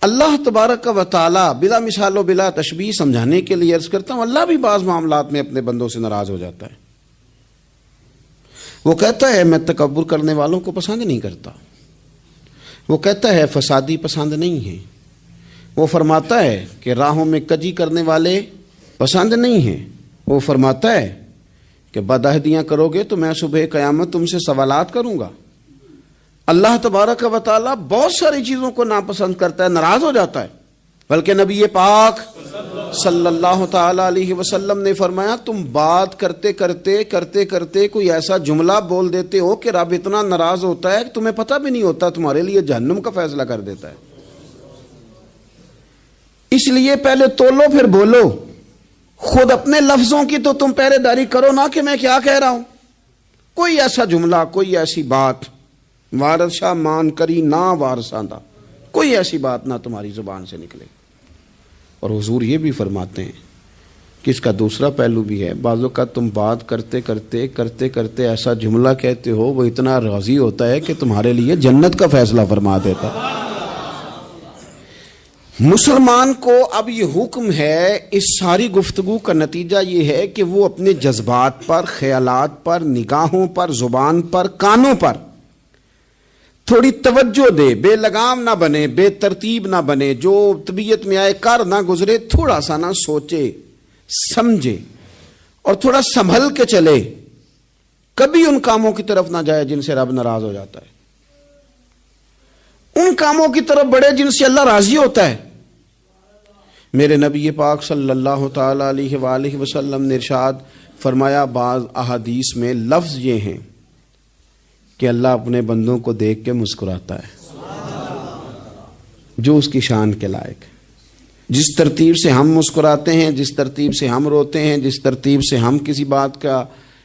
[SPEAKER 2] اللہ تبارک و تعالی بلا مثال و بلا تشبیہ سمجھانے کے لیے عرض کرتا ہوں، اللہ بھی بعض معاملات میں اپنے بندوں سے ناراض ہو جاتا ہے، وہ کہتا ہے میں تکبر کرنے والوں کو پسند نہیں کرتا، وہ کہتا ہے فسادی پسند نہیں ہیں، وہ فرماتا ہے کہ راہوں میں کجی کرنے والے پسند نہیں ہیں، وہ فرماتا ہے کہ بدعہدیاں کرو گے تو میں صبح قیامت تم سے سوالات کروں گا۔ اللہ تبارک و تعالیٰ بہت ساری چیزوں کو ناپسند کرتا ہے، ناراض ہو جاتا ہے، بلکہ نبی پاک صلی اللہ تعالی علیہ وسلم نے فرمایا تم بات کرتے کرتے کرتے کرتے کوئی ایسا جملہ بول دیتے ہو کہ رب اتنا ناراض ہوتا ہے کہ تمہیں پتہ بھی نہیں ہوتا، تمہارے لیے جہنم کا فیصلہ کر دیتا ہے۔ اس لیے پہلے تولو پھر بولو، خود اپنے لفظوں کی تو تم پہرے داری کرو نا کہ میں کیا کہہ رہا ہوں۔ کوئی ایسا جملہ، کوئی ایسی بات وارث شاہ مان کری نہ وارثاں دا، کوئی ایسی بات نہ تمہاری زبان سے نکلے۔ اور حضور یہ بھی فرماتے ہیں کہ اس کا دوسرا پہلو بھی ہے، بعض اوقات تم بات کرتے کرتے کرتے کرتے ایسا جملہ کہتے ہو وہ اتنا راضی ہوتا ہے کہ تمہارے لیے جنت کا فیصلہ فرما دیتا ہے۔ مسلمان کو اب یہ حکم ہے، اس ساری گفتگو کا نتیجہ یہ ہے کہ وہ اپنے جذبات پر، خیالات پر، نگاہوں پر، زبان پر، کانوں پر تھوڑی توجہ دے، بے لگام نہ بنے، بے ترتیب نہ بنے، جو طبیعت میں آئے کر نہ گزرے، تھوڑا سا نہ سوچے سمجھے اور تھوڑا سنبھل کے چلے، کبھی ان کاموں کی طرف نہ جائے جن سے رب ناراض ہو جاتا ہے، ان کاموں کی طرف بڑھے جن سے اللہ راضی ہوتا ہے۔ میرے نبی پاک صلی اللہ تعالی علیہ وآلہ وسلم نے ارشاد فرمایا، بعض احادیث میں لفظ یہ ہیں کہ اللہ اپنے بندوں کو دیکھ کے مسکراتا ہے جو اس کی شان کے لائق ہے۔ جس ترتیب سے ہم مسکراتے ہیں، جس ترتیب سے ہم روتے ہیں، جس ترتیب سے ہم کسی بات کا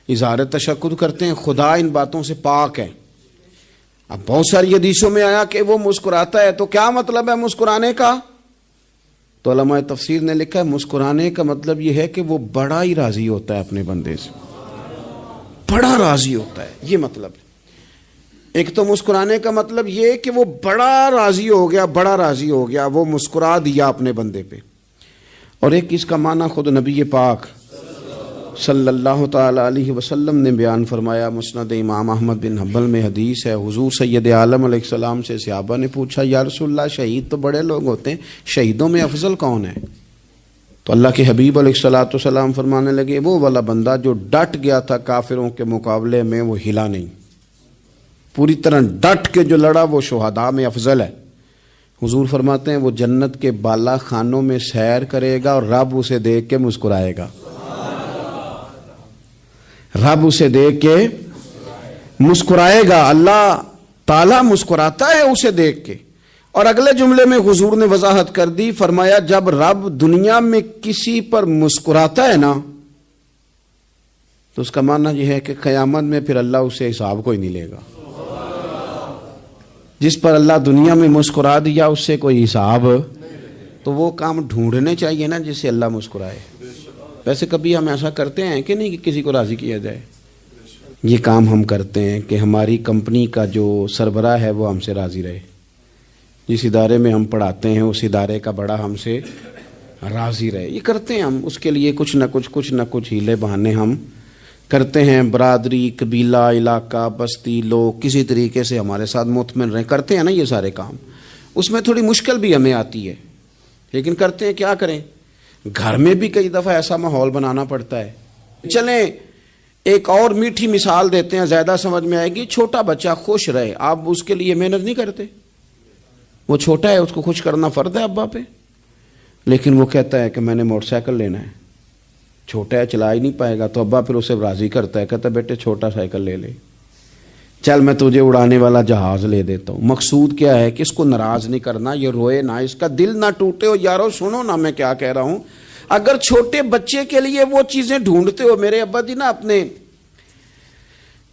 [SPEAKER 2] اظہار تشکر کرتے ہیں، خدا ان باتوں سے پاک ہے۔ اب بہت ساری حدیثوں میں آیا کہ وہ مسکراتا ہے، تو کیا مطلب ہے مسکرانے کا؟ تو علماء تفسیر نے لکھا ہے مسکرانے کا مطلب یہ ہے کہ وہ بڑا ہی راضی ہوتا ہے اپنے بندے سے، بڑا راضی ہوتا ہے، یہ مطلب ہے۔ ایک تو مسکرانے کا مطلب یہ کہ وہ بڑا راضی ہو گیا، بڑا راضی ہو گیا، وہ مسکرا دیا اپنے بندے پہ۔ اور ایک اس کا معنی خود نبی پاک صلی اللہ تعالی علیہ وسلم نے بیان فرمایا، مسند امام احمد بن حنبل میں حدیث ہے، حضور سید عالم علیہ السلام سے صحابہ نے پوچھا یا رسول اللہ شہید تو بڑے لوگ ہوتے ہیں، شہیدوں میں افضل کون ہے؟ تو اللہ کے حبیب علیہ الصلوۃ والسلام فرمانے لگے وہ والا بندہ جو ڈٹ گیا تھا کافروں کے مقابلے میں، وہ ہلا نہیں، پوری طرح ڈٹ کے جو لڑا وہ شہداء میں افضل ہے۔ حضور فرماتے ہیں وہ جنت کے بالا خانوں میں سیر کرے گا اور رب اسے دیکھ کے مسکرائے گا، رب اسے دیکھ کے مسکرائے گا، اللہ تعالیٰ مسکراتا ہے اسے دیکھ کے۔ اور اگلے جملے میں حضور نے وضاحت کر دی، فرمایا جب رب دنیا میں کسی پر مسکراتا ہے نا تو اس کا معنی یہ ہے کہ قیامت میں پھر اللہ اسے حساب کوئی نہیں لے گا۔ جس پر اللہ دنیا میں مسکرا دیا اس سے کوئی حساب، تو وہ کام ڈھونڈنے چاہیے نا جس سے اللہ مسکرائے۔ ویسے کبھی ہم ایسا کرتے ہیں کہ نہیں کہ کسی کو راضی کیا جائے؟ یہ کام ہم کرتے ہیں کہ ہماری کمپنی کا جو سربراہ ہے وہ ہم سے راضی رہے، جس ادارے میں ہم پڑھاتے ہیں اس ادارے کا بڑا ہم سے راضی رہے، یہ کرتے ہیں ہم۔ اس کے لیے کچھ نہ کچھ ہیلے بہانے ہم کرتے ہیں، برادری، قبیلہ، علاقہ، بستی، لوگ کسی طریقے سے ہمارے ساتھ مطمئن رہیں، کرتے ہیں نا یہ سارے کام۔ اس میں تھوڑی مشکل بھی ہمیں آتی ہے لیکن کرتے ہیں، کیا کریں؟ گھر میں بھی کئی دفعہ ایسا ماحول بنانا پڑتا ہے۔ چلیں ایک اور میٹھی مثال دیتے ہیں، زیادہ سمجھ میں آئے گی۔ چھوٹا بچہ خوش رہے، آپ اس کے لیے محنت نہیں کرتے، وہ چھوٹا ہے، اس کو خوش کرنا فرض ہے ابا پہ، لیکن وہ کہتا ہے کہ میں نے موٹر سائیکل لینا ہے، چھوٹا ہے چلا ہی نہیں پائے گا، تو ابا پھر اسے راضی کرتا ہے، کہتا ہے بیٹے چھوٹا سائیکل لے لے، چل میں تجھے اڑانے والا جہاز لے دیتا ہوں۔ مقصود کیا ہے کہ اس کو ناراض نہیں کرنا، یہ روئے نہ، اس کا دل نہ ٹوٹے۔ ہو یارو سنو نا میں کیا کہہ رہا ہوں، اگر چھوٹے بچے کے لیے وہ چیزیں ڈھونڈتے ہو، میرے ابا جی نا اپنے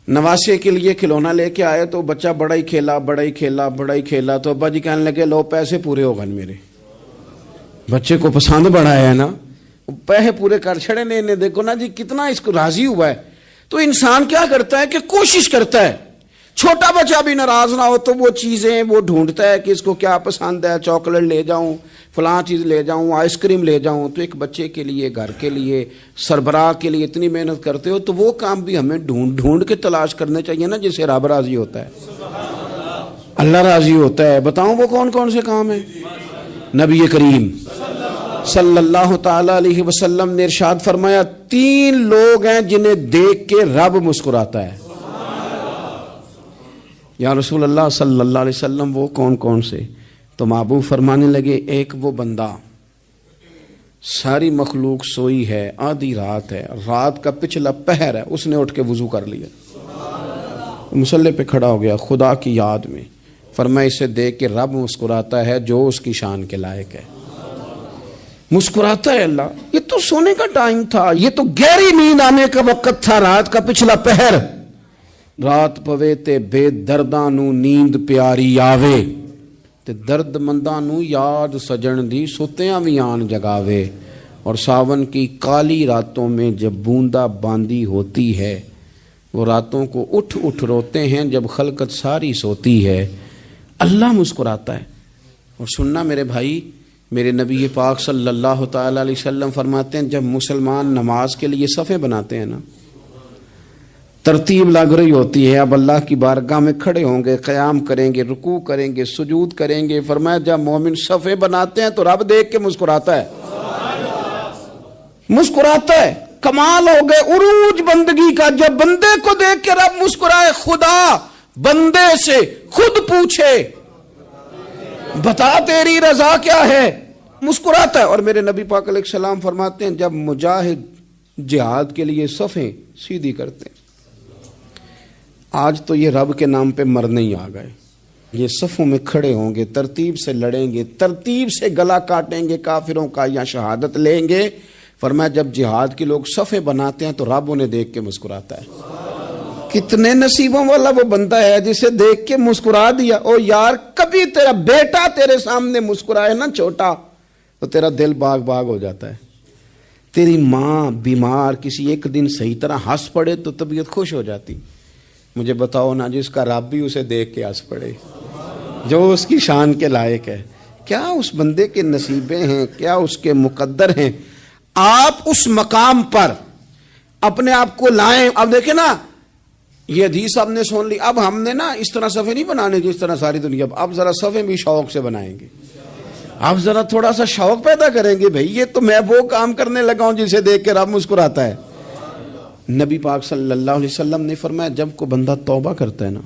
[SPEAKER 2] نواسے کے لیے کھلونا لے کے آئے تو بچہ بڑا ہی کھیلا، تو ابا جی کہنے لگے لو پیسے پورے ہو گئے میرے، بچے کو پسند بڑا ہے نا، پیسے پورے کر چھڑے نے، دیکھو نا جی کتنا اس کو راضی ہوا ہے۔ تو انسان کیا کرتا ہے کہ کوشش کرتا ہے چھوٹا بچہ بھی ناراض نہ ہو، تو وہ چیزیں وہ ڈھونڈتا ہے کہ اس کو کیا پسند ہے، چاکلیٹ لے جاؤں، فلاں چیز لے جاؤں، آئس کریم لے جاؤں۔ تو ایک بچے کے لیے، گھر کے لیے، سربراہ کے لیے اتنی محنت کرتے ہو، تو وہ کام بھی ہمیں ڈھونڈ کے تلاش کرنے چاہیے نا جس سے رب راضی ہوتا ہے۔ اللہ راضی ہوتا ہے. بتاؤں وہ کون کون سے کام ہیں؟ نبی کریم صلی اللہ تعالی علیہ وسلم نے ارشاد فرمایا 3 لوگ ہیں جنہیں دیکھ کے رب مسکراتا ہے. یا رسول اللہ صلی اللہ علیہ وسلم وہ کون کون سے؟ تو محبوب فرمانے لگے ایک وہ بندہ ساری مخلوق سوئی ہے، آدھی رات ہے، رات کا پچھلا پہر ہے، اس نے اٹھ کے وضو کر لیا، مصلی پہ کھڑا ہو گیا خدا کی یاد میں. فرمایا اسے دیکھ کے رب مسکراتا ہے جو اس کی شان کے لائق ہے. مسکراتا ہے اللہ. یہ تو سونے کا ٹائم تھا، یہ تو گہری نیند آنے کا وقت تھا، رات کا پچھلا پہر. رات پوے تے بے درداں نو نیند پیاری آوے تے درد منداں نو یاد سجن دی ستیاں وی آن جگاوے. اور ساون کی کالی راتوں میں جب بوندا باندی ہوتی ہے، وہ راتوں کو اٹھ اٹھ روتے ہیں جب خلقت ساری سوتی ہے. اللہ مسکراتا ہے. اور سننا میرے بھائی، میرے نبی پاک صلی اللہ تعالی علیہ وسلم فرماتے ہیں جب مسلمان نماز کے لیے صفیں بناتے ہیں نا، ترتیب لگ رہی ہوتی ہے، اب اللہ کی بارگاہ میں کھڑے ہوں گے، قیام کریں گے، رکوع کریں گے، سجود کریں گے. فرمایا جب مومن صفیں بناتے ہیں تو رب دیکھ کے مسکراتا ہے. مسکراتا ہے. کمال ہو گئے عروج بندگی کا جب بندے کو دیکھ کے رب مسکرائے. خدا بندے سے خود پوچھے بتا تیری رضا کیا ہے، مسکراتا ہے. اور میرے نبی پاک علیہ السلام فرماتے ہیں جب مجاہد جہاد کے لیے صفیں سیدھی کرتے ہیں. آج تو یہ رب کے نام پہ مرنے ہی آ گئے. یہ صفوں میں کھڑے ہوں گے، ترتیب سے لڑیں گے، ترتیب سے گلا کاٹیں گے کافروں کا یا شہادت لیں گے. فرمایا جب جہاد کے لوگ صفیں بناتے ہیں تو رب انہیں دیکھ کے مسکراتا ہے. کتنے نصیبوں والا وہ بندہ ہے جسے دیکھ کے مسکرا دیا. او یار کبھی تیرا بیٹا تیرے سامنے مسکرائے نا چھوٹا تو تیرا دل باغ باغ ہو جاتا ہے. تیری ماں بیمار کسی ایک دن صحیح طرح ہنس پڑے تو طبیعت خوش ہو جاتی. مجھے بتاؤ نا جس کا رب بھی اسے دیکھ کے ہنس پڑے جو اس کی شان کے لائق ہے، کیا اس بندے کے نصیبیں ہیں، کیا اس کے مقدر ہیں. آپ اس مقام پر اپنے آپ کو لائیں. اب دیکھیں نا یہ حدیث آپ نے سن لی، اب ہم نے نا اس طرح صفحے نہیں بنانے جس طرح ساری دنیا، اب ذرا صفحے بھی شوق سے بنائیں گے. اب ذرا تھوڑا سا شوق پیدا کریں گے. بھئی یہ تو میں وہ کام کرنے لگا ہوں جسے دیکھ کے رب مسکراتا ہے. نبی پاک صلی اللہ علیہ وسلم نے فرمایا جب کوئی بندہ توبہ کرتا ہے نا،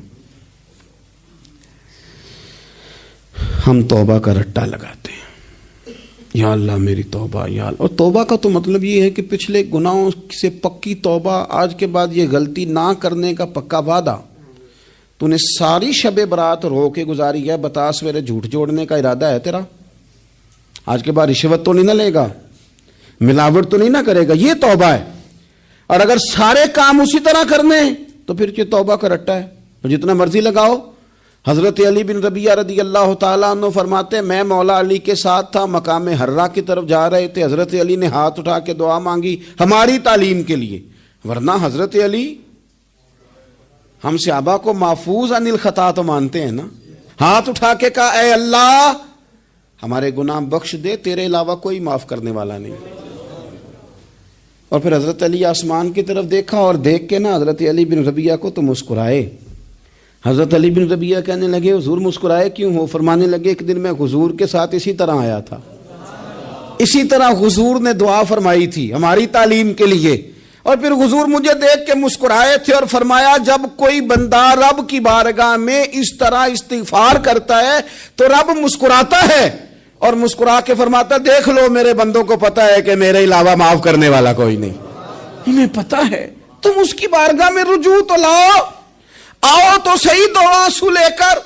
[SPEAKER 2] ہم توبہ کا رٹا لگاتے ہیں، یا اللہ میری توبہ یا اللہ. اور توبہ کا تو مطلب یہ ہے کہ پچھلے گناہوں سے پکی توبہ، آج کے بعد یہ غلطی نہ کرنے کا پکا وعدہ. تو نے ساری شب برات رو کے گزاری ہے، بتا سویرے جھوٹ جوڑنے کا ارادہ ہے تیرا، آج کے بعد رشوت تو نہیں نہ لے گا، ملاوٹ تو نہیں نہ کرے گا، یہ توبہ ہے. اور اگر سارے کام اسی طرح کرنے تو پھر یہ توبہ کا رٹا ہے، تو جتنا مرضی لگاؤ. حضرت علی بن ربیعہ رضی اللہ تعالیٰ عنہ فرماتے ہیں میں مولا علی کے ساتھ تھا، مقام حرہ کی طرف جا رہے تھے، حضرت علی نے ہاتھ اٹھا کے دعا مانگی ہماری تعلیم کے لیے. ورنہ حضرت علی ہم صحابہ کو محفوظ عن الخطا تو مانتے ہیں نا. ہاتھ اٹھا کے کہا اے اللہ ہمارے گناہ بخش دے، تیرے علاوہ کوئی معاف کرنے والا نہیں. اور پھر حضرت علی آسمان کی طرف دیکھا اور دیکھ کے نا حضرت علی بن ربیعہ کو تو مسکرائے. حضرت علی بن ربیعہ کہنے لگے حضور مسکرائے کیوں ہو؟ فرمانے لگے ایک دن میں حضور کے ساتھ اسی طرح آیا تھا، اسی طرح حضور نے دعا فرمائی تھی ہماری تعلیم کے لیے، اور پھر حضور مجھے دیکھ کے مسکرائے تھے اور فرمایا جب کوئی بندہ رب کی بارگاہ میں اس طرح استغفار کرتا ہے تو رب مسکراتا ہے اور مسکرا کے فرماتا دیکھ لو میرے بندوں کو پتا ہے کہ میرے علاوہ معاف کرنے والا کوئی نہیں. انہیں پتا ہے، تم اس کی بارگاہ میں رجوع تو لاؤ، آؤ تو صحیح دو آنسو لے کر.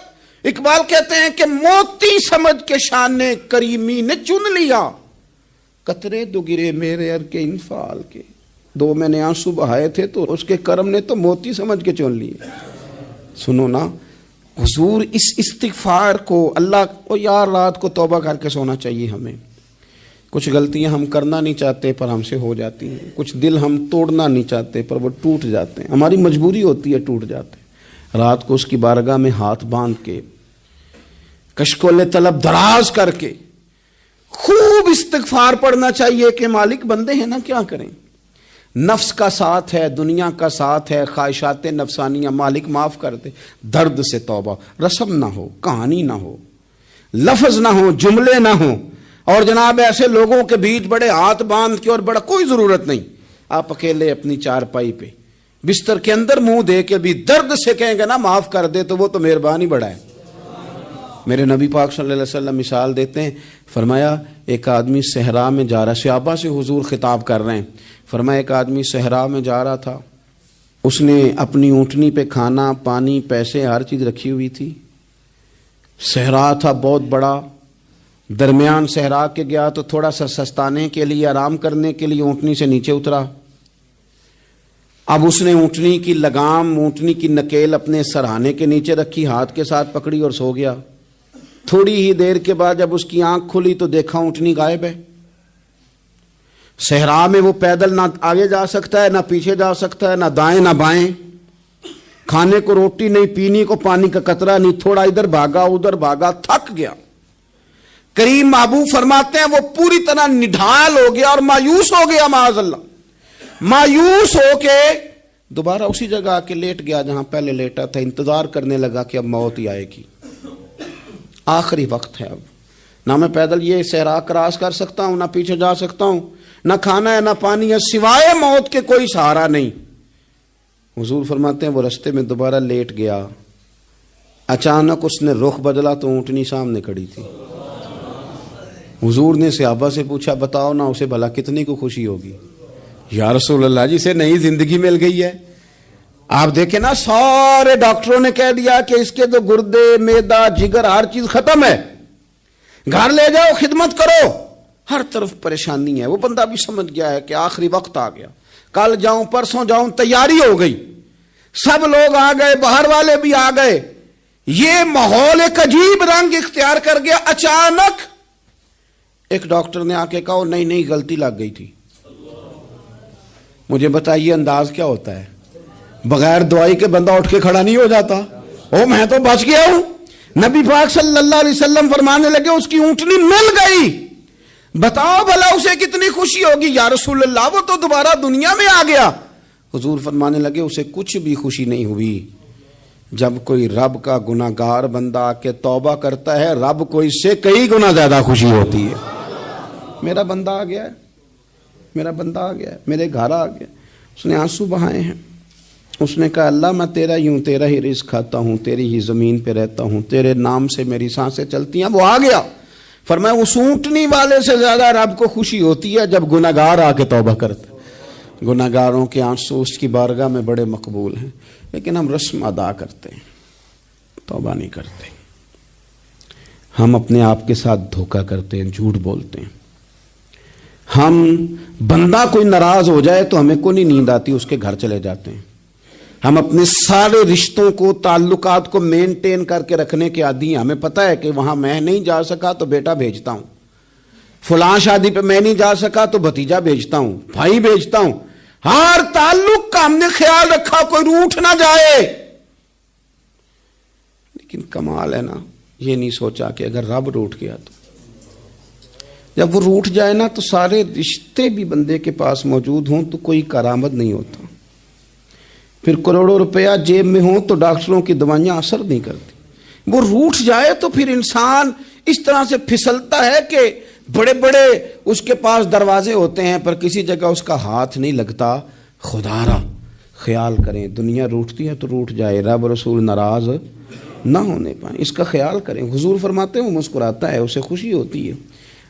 [SPEAKER 2] اقبال کہتے ہیں کہ موتی سمجھ کے شان کریمی نے چن لیا، قطرے دو گرے میرے ار کے انفال کے. 2 میں نے آنسو بہائے تھے تو اس کے کرم نے تو موتی سمجھ کے چن لیے. سنو نا حضور اس استغفار کو اللہ کو یار رات کو توبہ کر کے سونا چاہیے. ہمیں کچھ غلطیاں ہم کرنا نہیں چاہتے پر ہم سے ہو جاتی ہیں، کچھ دل ہم توڑنا نہیں چاہتے پر وہ ٹوٹ جاتے ہیں، ہماری مجبوری ہوتی ہے ٹوٹ جاتے ہیں. رات کو اس کی بارگاہ میں ہاتھ باندھ کے کشکول طلب دراز کر کے خوب استغفار پڑھنا چاہیے کہ مالک بندے ہیں نا کیا کریں. نفس کا ساتھ ہے، دنیا کا ساتھ ہے، خواہشات نفسانیہ، مالک معاف کر دے، درد سے توبہ، رسم نہ ہو، کہانی نہ ہو، لفظ نہ ہو، جملے نہ ہوں، اور جناب ایسے لوگوں کے بیچ بڑے ہاتھ باندھ کے اور بڑا کوئی ضرورت نہیں، آپ اکیلے اپنی چارپائی پہ بستر کے اندر منہ دے کے بھی درد سے کہیں گے نا معاف کر دے تو وہ تو مہربانی بڑا ہے۔ میرے نبی پاک صلی اللہ علیہ وسلم مثال دیتے ہیں، فرمایا ایک آدمی صحرا میں جا رہا، صحابہ سے حضور خطاب کر رہے ہیں، فرمایا ایک آدمی صحرا میں جا رہا تھا، اس نے اپنی اونٹنی پہ کھانا پانی پیسے ہر چیز رکھی ہوئی تھی، صحرا تھا بہت بڑا، درمیان صحرا کے گیا تو تھوڑا سا سستانے کے لیے آرام کرنے کے لیے اونٹنی سے نیچے اترا، اب اس نے اونٹنی کی لگام اونٹنی کی نکیل اپنے سرہانے کے نیچے رکھی، ہاتھ کے ساتھ پکڑی اور سو گیا۔ تھوڑی ہی دیر کے بعد جب اس کی آنکھ کھلی تو دیکھا اونٹنی غائب ہے۔ صحرا میں وہ پیدل نہ آگے جا سکتا ہے، نہ پیچھے جا سکتا ہے، نہ دائیں نہ بائیں، کھانے کو روٹی نہیں، پینے کو پانی کا قطرہ نہیں، تھوڑا ادھر بھاگا ادھر بھاگا، تھک گیا۔ کریم محبوب فرماتے ہیں وہ پوری طرح نڈھال ہو گیا اور مایوس ہو گیا، معاذ اللہ، مایوس ہو کے دوبارہ اسی جگہ آ کے لیٹ گیا جہاں پہلے لیٹا تھا، انتظار کرنے لگا کہ اب موت ہی آئے گی، آخری وقت ہے، اب نہ میں پیدل یہ صحرا کراس کر سکتا ہوں، نہ پیچھے جا سکتا ہوں، نہ کھانا ہے نہ پانی ہے، سوائے موت کے کوئی سہارا نہیں۔ حضور فرماتے ہیں وہ رستے میں دوبارہ لیٹ گیا، اچانک اس نے رخ بدلا تو اونٹنی سامنے کھڑی تھی۔ حضور نے صحابہ سے پوچھا بتاؤ نا اسے بھلا کتنی کو خوشی ہوگی؟ یا رسول اللہ جی سے نئی زندگی مل گئی ہے۔ آپ دیکھیں نا سارے ڈاکٹروں نے کہہ دیا کہ اس کے تو گردے معدہ جگر ہر چیز ختم ہے، گھر لے جاؤ خدمت کرو، ہر طرف پریشانی ہے۔ وہ بندہ بھی سمجھ گیا ہے کہ آخری وقت آ گیا، کل جاؤں پرسوں جاؤں، تیاری ہو گئی، سب لوگ آ گئے، باہر والے بھی آ گئے، یہ ماحول ایک عجیب رنگ اختیار کر گیا۔ اچانک ایک ڈاکٹر نے آ کے کہا نہیں نہیں غلطی لگ گئی تھی۔ مجھے بتائیے انداز کیا ہوتا ہے؟ بغیر دوائی کے بندہ اٹھ کے کھڑا نہیں ہو جاتا، او میں تو بچ گیا ہوں۔ نبی پاک صلی اللہ علیہ وسلم فرمانے لگے اس کی اونٹنی مل گئی، بتاؤ بھلا اسے کتنی خوشی ہوگی؟ یا رسول اللہ وہ تو دوبارہ دنیا میں آ گیا۔ حضور فرمانے لگے اسے کچھ بھی خوشی نہیں ہوئی۔ جب کوئی رب کا گناہگار بندہ آ کے توبہ کرتا ہے، رب کو اس سے کئی گنا زیادہ خوشی ہوتی ہے۔ میرا بندہ آ گیا ہے، میرا بندہ آ گیا ہے، میرے گھر آ گیا۔ اس نے آنسو بہائے ہیں، اس نے کہا اللہ میں تیرا ہی ہوں، تیرا ہی رزق کھاتا ہوں، تیری ہی زمین پہ رہتا ہوں، تیرے نام سے میری سانسیں چلتی ہیں۔ وہ آ گیا۔ فرمایا اس اونٹنی والے سے زیادہ رب کو خوشی ہوتی ہے جب گناہگار آ کے توبہ کرتا ہے۔ گناہگاروں کے آنسو اس کی بارگاہ میں بڑے مقبول ہیں، لیکن ہم رسم ادا کرتے ہیں، توبہ نہیں کرتے۔ ہم اپنے آپ کے ساتھ دھوکہ کرتے ہیں، جھوٹ بولتے ہیں۔ ہم بندہ کوئی ناراض ہو جائے تو ہمیں کو نہیں نیند آتی، اس کے گھر چلے جاتے ہیں۔ ہم اپنے سارے رشتوں کو تعلقات کو مینٹین کر کے رکھنے کے عادی ہیں۔ ہمیں پتہ ہے کہ وہاں میں نہیں جا سکا تو بیٹا بھیجتا ہوں، فلاں شادی پہ میں نہیں جا سکا تو بھتیجا بھیجتا ہوں، بھائی بھیجتا ہوں، ہر تعلق کا ہم نے خیال رکھا کوئی روٹھ نہ جائے۔ لیکن کمال ہے نا، یہ نہیں سوچا کہ اگر رب روٹھ گیا تو جب وہ روٹھ جائے نا تو سارے رشتے بھی بندے کے پاس موجود ہوں تو کوئی کارآمد نہیں ہوتا، پھر کروڑوں روپیہ جیب میں ہوں تو ڈاکٹروں کی دوائیاں اثر نہیں کرتی۔ وہ روٹھ جائے تو پھر انسان اس طرح سے پھسلتا ہے کہ بڑے بڑے اس کے پاس دروازے ہوتے ہیں پر کسی جگہ اس کا ہاتھ نہیں لگتا۔ خدا را خیال کریں، دنیا روٹتی ہے تو روٹھ جائے، رب رسول ناراض نہ ہونے پائیں، اس کا خیال کریں۔ حضور فرماتے ہیں وہ مسکراتا ہے، اسے خوشی ہوتی ہے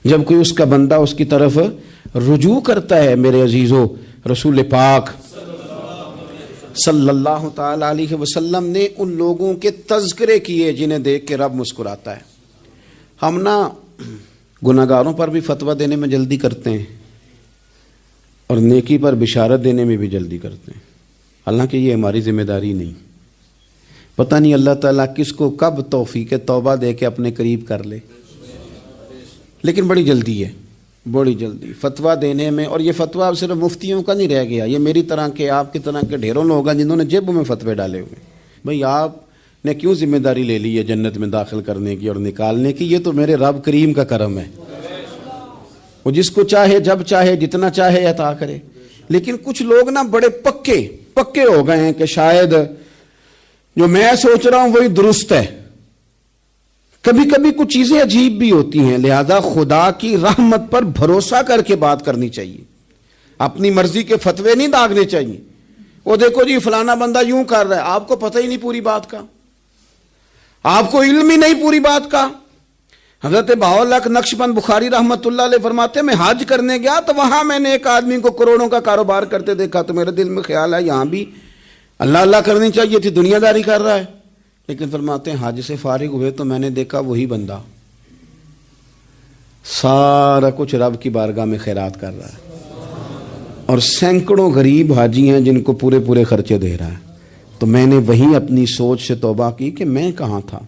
[SPEAKER 2] جب کوئی اس کا بندہ اس کی طرف رجوع کرتا ہے۔ میرے عزیزو، رسول پاک صلی اللہ تعالی علیہ وسلم نے ان لوگوں کے تذکرے کیے جنہیں دیکھ کے رب مسکراتا ہے۔ ہم نا گناہگاروں پر بھی فتویٰ دینے میں جلدی کرتے ہیں اور نیکی پر بشارت دینے میں بھی جلدی کرتے ہیں، حالانکہ یہ ہماری ذمہ داری نہیں۔ پتہ نہیں اللہ تعالیٰ کس کو کب توفیق توبہ دے کے اپنے قریب کر لے، لیکن بڑی جلدی ہے، بڑی جلدی فتویٰ دینے میں۔ اور یہ فتویٰ اب صرف مفتیوں کا نہیں رہ گیا، یہ میری طرح کے آپ کی طرح کے ڈھیروں لوگ ہیں جنہوں نے جیبوں میں فتوے ڈالے ہوئے۔ بھئی آپ نے کیوں ذمہ داری لے لی ہے جنت میں داخل کرنے کی اور نکالنے کی؟ یہ تو میرے رب کریم کا کرم ہے، وہ جس کو چاہے جب چاہے جتنا چاہے عطا کرے۔ لیکن کچھ لوگ نا بڑے پکے ہو گئے ہیں کہ شاید جو میں سوچ رہا ہوں وہی درست ہے. کبھی کبھی کچھ چیزیں عجیب بھی ہوتی ہیں، لہذا خدا کی رحمت پر بھروسہ کر کے بات کرنی چاہیے. اپنی مرضی کے فتوے نہیں داغنے چاہیے. وہ دیکھو جی فلانا بندہ یوں کر رہا ہے، آپ کو پتہ ہی نہیں پوری بات کا، آپ کو علم ہی نہیں پوری بات کا. حضرت بہاءاللہ نقشبند بخاری رحمت اللہ علیہ فرماتے ہیں میں حج کرنے گیا تو وہاں میں نے ایک آدمی کو کروڑوں کا کاروبار کرتے دیکھا تو میرے دل میں خیال ہے یہاں بھی اللہ اللہ کرنی چاہیے تھی، دنیا داری کر رہا ہے. لیکن فرماتے ہیں حج سے فارغ ہوئے تو میں نے دیکھا وہی بندہ سارا کچھ رب کی بارگاہ میں خیرات کر رہا ہے اور سینکڑوں غریب حاجی ہیں جن کو پورے خرچے دے رہا ہے. تو میں نے وہیں اپنی سوچ سے توبہ کی کہ میں کہاں تھا.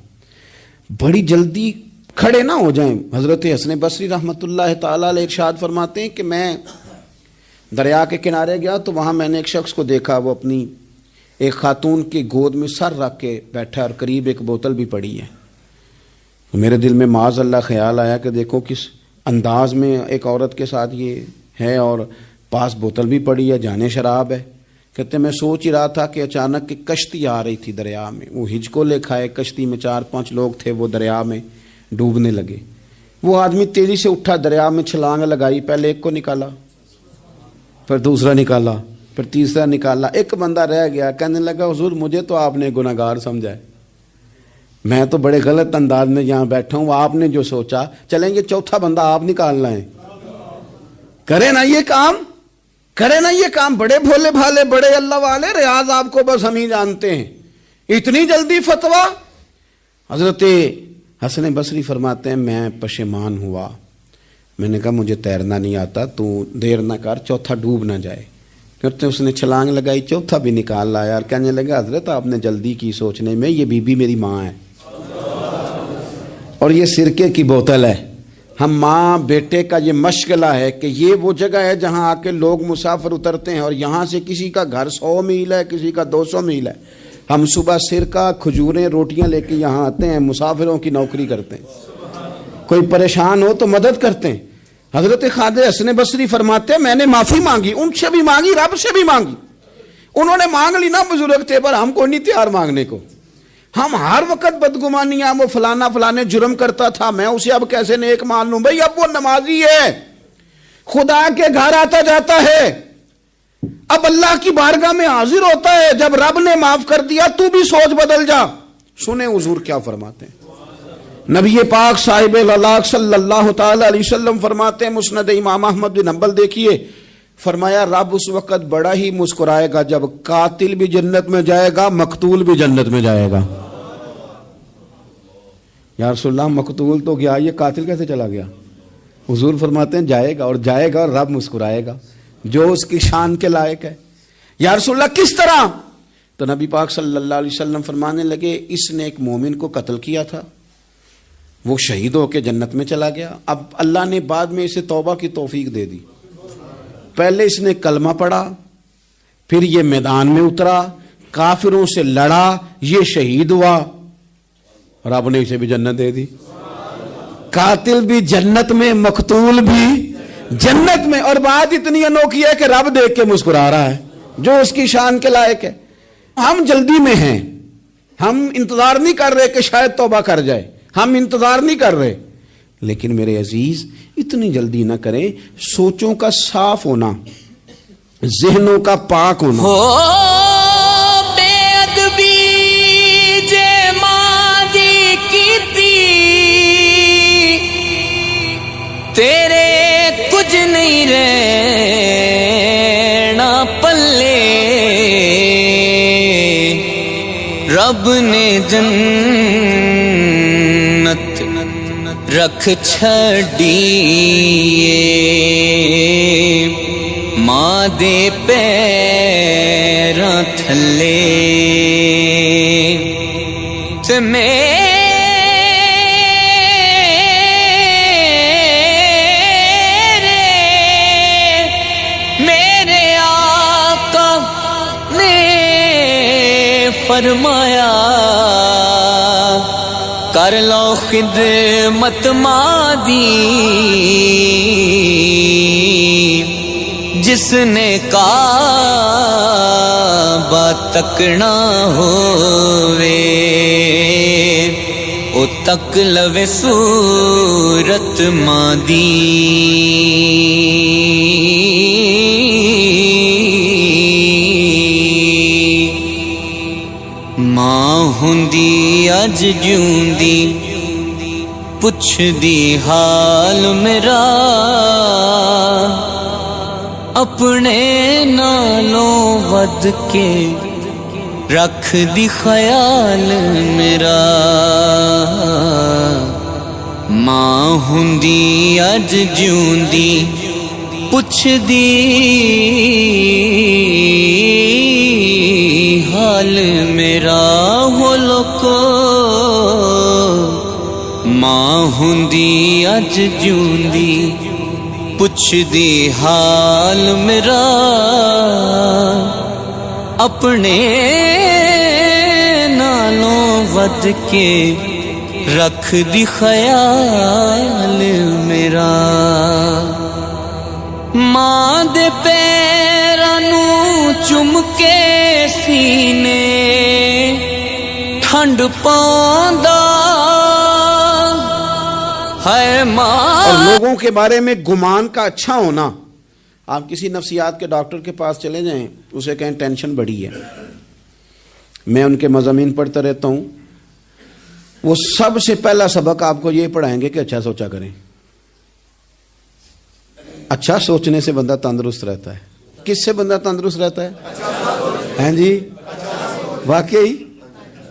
[SPEAKER 2] بڑی جلدی کھڑے نہ ہو جائیں. حضرت حسن بصری رحمت اللہ تعالی علیہ ارشاد فرماتے ہیں کہ میں دریا کے کنارے گیا تو وہاں میں نے ایک شخص کو دیکھا، وہ اپنی ایک خاتون کی گود میں سر رکھ کے بیٹھا اور قریب ایک بوتل بھی پڑی ہے. میرے دل میں معاذ اللہ خیال آیا کہ دیکھو کس انداز میں ایک عورت کے ساتھ یہ ہے اور پاس بوتل بھی پڑی ہے، جانے شراب ہے. کہتے میں سوچ ہی رہا تھا کہ اچانک ایک کشتی آ رہی تھی دریا میں. وہ ہجکو لے کھائے، کشتی میں 4-5 لوگ تھے، وہ دریا میں ڈوبنے لگے. وہ آدمی تیزی سے اٹھا، دریا میں چھلانگ لگائی، پہلے ایک کو نکالا، پھر دوسرا نکالا، پھر تیسرا نکالا. ایک بندہ رہ گیا، کہنے لگا حضور مجھے تو آپ نے گناہگار سمجھا ہے، میں تو بڑے غلط انداز میں یہاں بیٹھا ہوں، آپ نے جو سوچا چلیں گے چوتھا بندہ آپ نکالنا ہے. کرے نا یہ کام بڑے بھولے بھالے بڑے اللہ والے، ریاض آپ کو بس ہم ہی جانتے ہیں. اتنی جلدی فتویٰ. حضرت حسن بصری فرماتے ہیں میں پشیمان ہوا. میں نے کہا مجھے تیرنا نہیں آتا، تو دیر نہ کر، چوتھا ڈوب نہ جائے. پھر اس نے چھلانگ لگائی، چوتھا بھی نکال لایا اور کہنے لگا حضرت آپ نے جلدی کی سوچنے میں، یہ بی بی میری ماں ہے اور یہ سرکے کی بوتل ہے. ہم ماں بیٹے کا یہ مشغلہ ہے کہ یہ وہ جگہ ہے جہاں آ کے لوگ مسافر اترتے ہیں اور یہاں سے کسی کا گھر 100 میل ہے، کسی کا 200 میل ہے. ہم صبح سرکہ کھجوریں روٹیاں لے کے یہاں آتے ہیں، مسافروں کی نوکری کرتے ہیں، کوئی پریشان ہو تو مدد کرتے ہیں. حضرت خواجہ حسن بصری فرماتے ہیں میں نے معافی مانگی، ان سے بھی مانگی، رب سے بھی مانگی. انہوں نے مانگ لی نا، بزرگ تھے، پر ہم کو نہیں تیار مانگنے کو. ہم ہر وقت بدگمانیاں، وہ فلانے جرم کرتا تھا، میں اسے اب کیسے نیک مان لوں. بھائی اب وہ نمازی ہے، خدا کے گھر آتا جاتا ہے، اب اللہ کی بارگاہ میں حاضر ہوتا ہے. جب رب نے معاف کر دیا تو بھی سوچ بدل جا. سنیں حضور کیا فرماتے ہیں. نبی پاک صاحب الاخلاق صلی اللہ تعالی علیہ وسلم فرماتے ہیں، مسند امام احمد بن حنبل دیکھیے، فرمایا رب اس وقت بڑا ہی مسکرائے گا جب قاتل بھی جنت میں جائے گا، مقتول بھی جنت میں جائے گا. یا رسول اللہ مقتول تو گیا، یہ قاتل کیسے چلا گیا؟ حضور فرماتے ہیں جائے گا اور رب مسکرائے گا جو اس کی شان کے لائق ہے. یا رسول اللہ کس طرح؟ تو نبی پاک صلی اللہ علیہ وسلم فرمانے لگے اس نے ایک مومن کو قتل کیا تھا، وہ شہید ہو کے جنت میں چلا گیا. اب اللہ نے بعد میں اسے توبہ کی توفیق دے دی. پہلے اس نے کلمہ پڑھا، پھر یہ میدان میں اترا، کافروں سے لڑا، یہ شہید ہوا، رب نے اسے بھی جنت دے دی. قاتل بھی جنت میں، مقتول بھی جنت میں. اور بات اتنی انوکھی ہے کہ رب دیکھ کے مسکرا رہا ہے جو اس کی شان کے لائق ہے. ہم جلدی میں ہیں، ہم انتظار نہیں کر رہے کہ شاید توبہ کر جائے، ہم انتظار نہیں کر رہے. لیکن میرے عزیز اتنی جلدی نہ کریں. سوچوں کا صاف ہونا، ذہنوں کا پاک ہونا.
[SPEAKER 3] بے ادبی جے ماں کیتی تیرے کچھ نہیں رہنا پلے، رب نے جنت رکھ چھڑیے ماں دے پیراں تھلے. تے میرے آقا نے فرمایا کر لو خدمت ماں دی جس نے کعبہ تکنا ہووے او تک لوے صورت ماں دی ماں ہوندی اج جیوندی پچھ دی حال میرا اپنے نالوں ود کے رکھ دی خیال میرا ماں ہوندی اج جیوندی پچھ دی حال میرا ہو لوکو ماں ہوندی اج جیوندی پچھ دی حال میرا اپنے نالوں ود کے رکھ دی خیال میرا ماں دے پیراں نوں چم کے سینے ٹھنڈ پاوندا ہے ماں.
[SPEAKER 2] اور لوگوں کے بارے میں گمان کا اچھا ہونا. آپ کسی نفسیات کے ڈاکٹر کے پاس چلے جائیں, اسے کہیں ٹینشن بڑھی ہے. میں ان کے مضامین پڑھتا رہتا ہوں. وہ سب سے پہلا سبق آپ کو یہ پڑھائیں گے کہ اچھا سوچا کریں. اچھا سوچنے سے بندہ تندرست رہتا ہے. کس سے بندہ تندرست رہتا ہے؟ ہیں جی واقعی.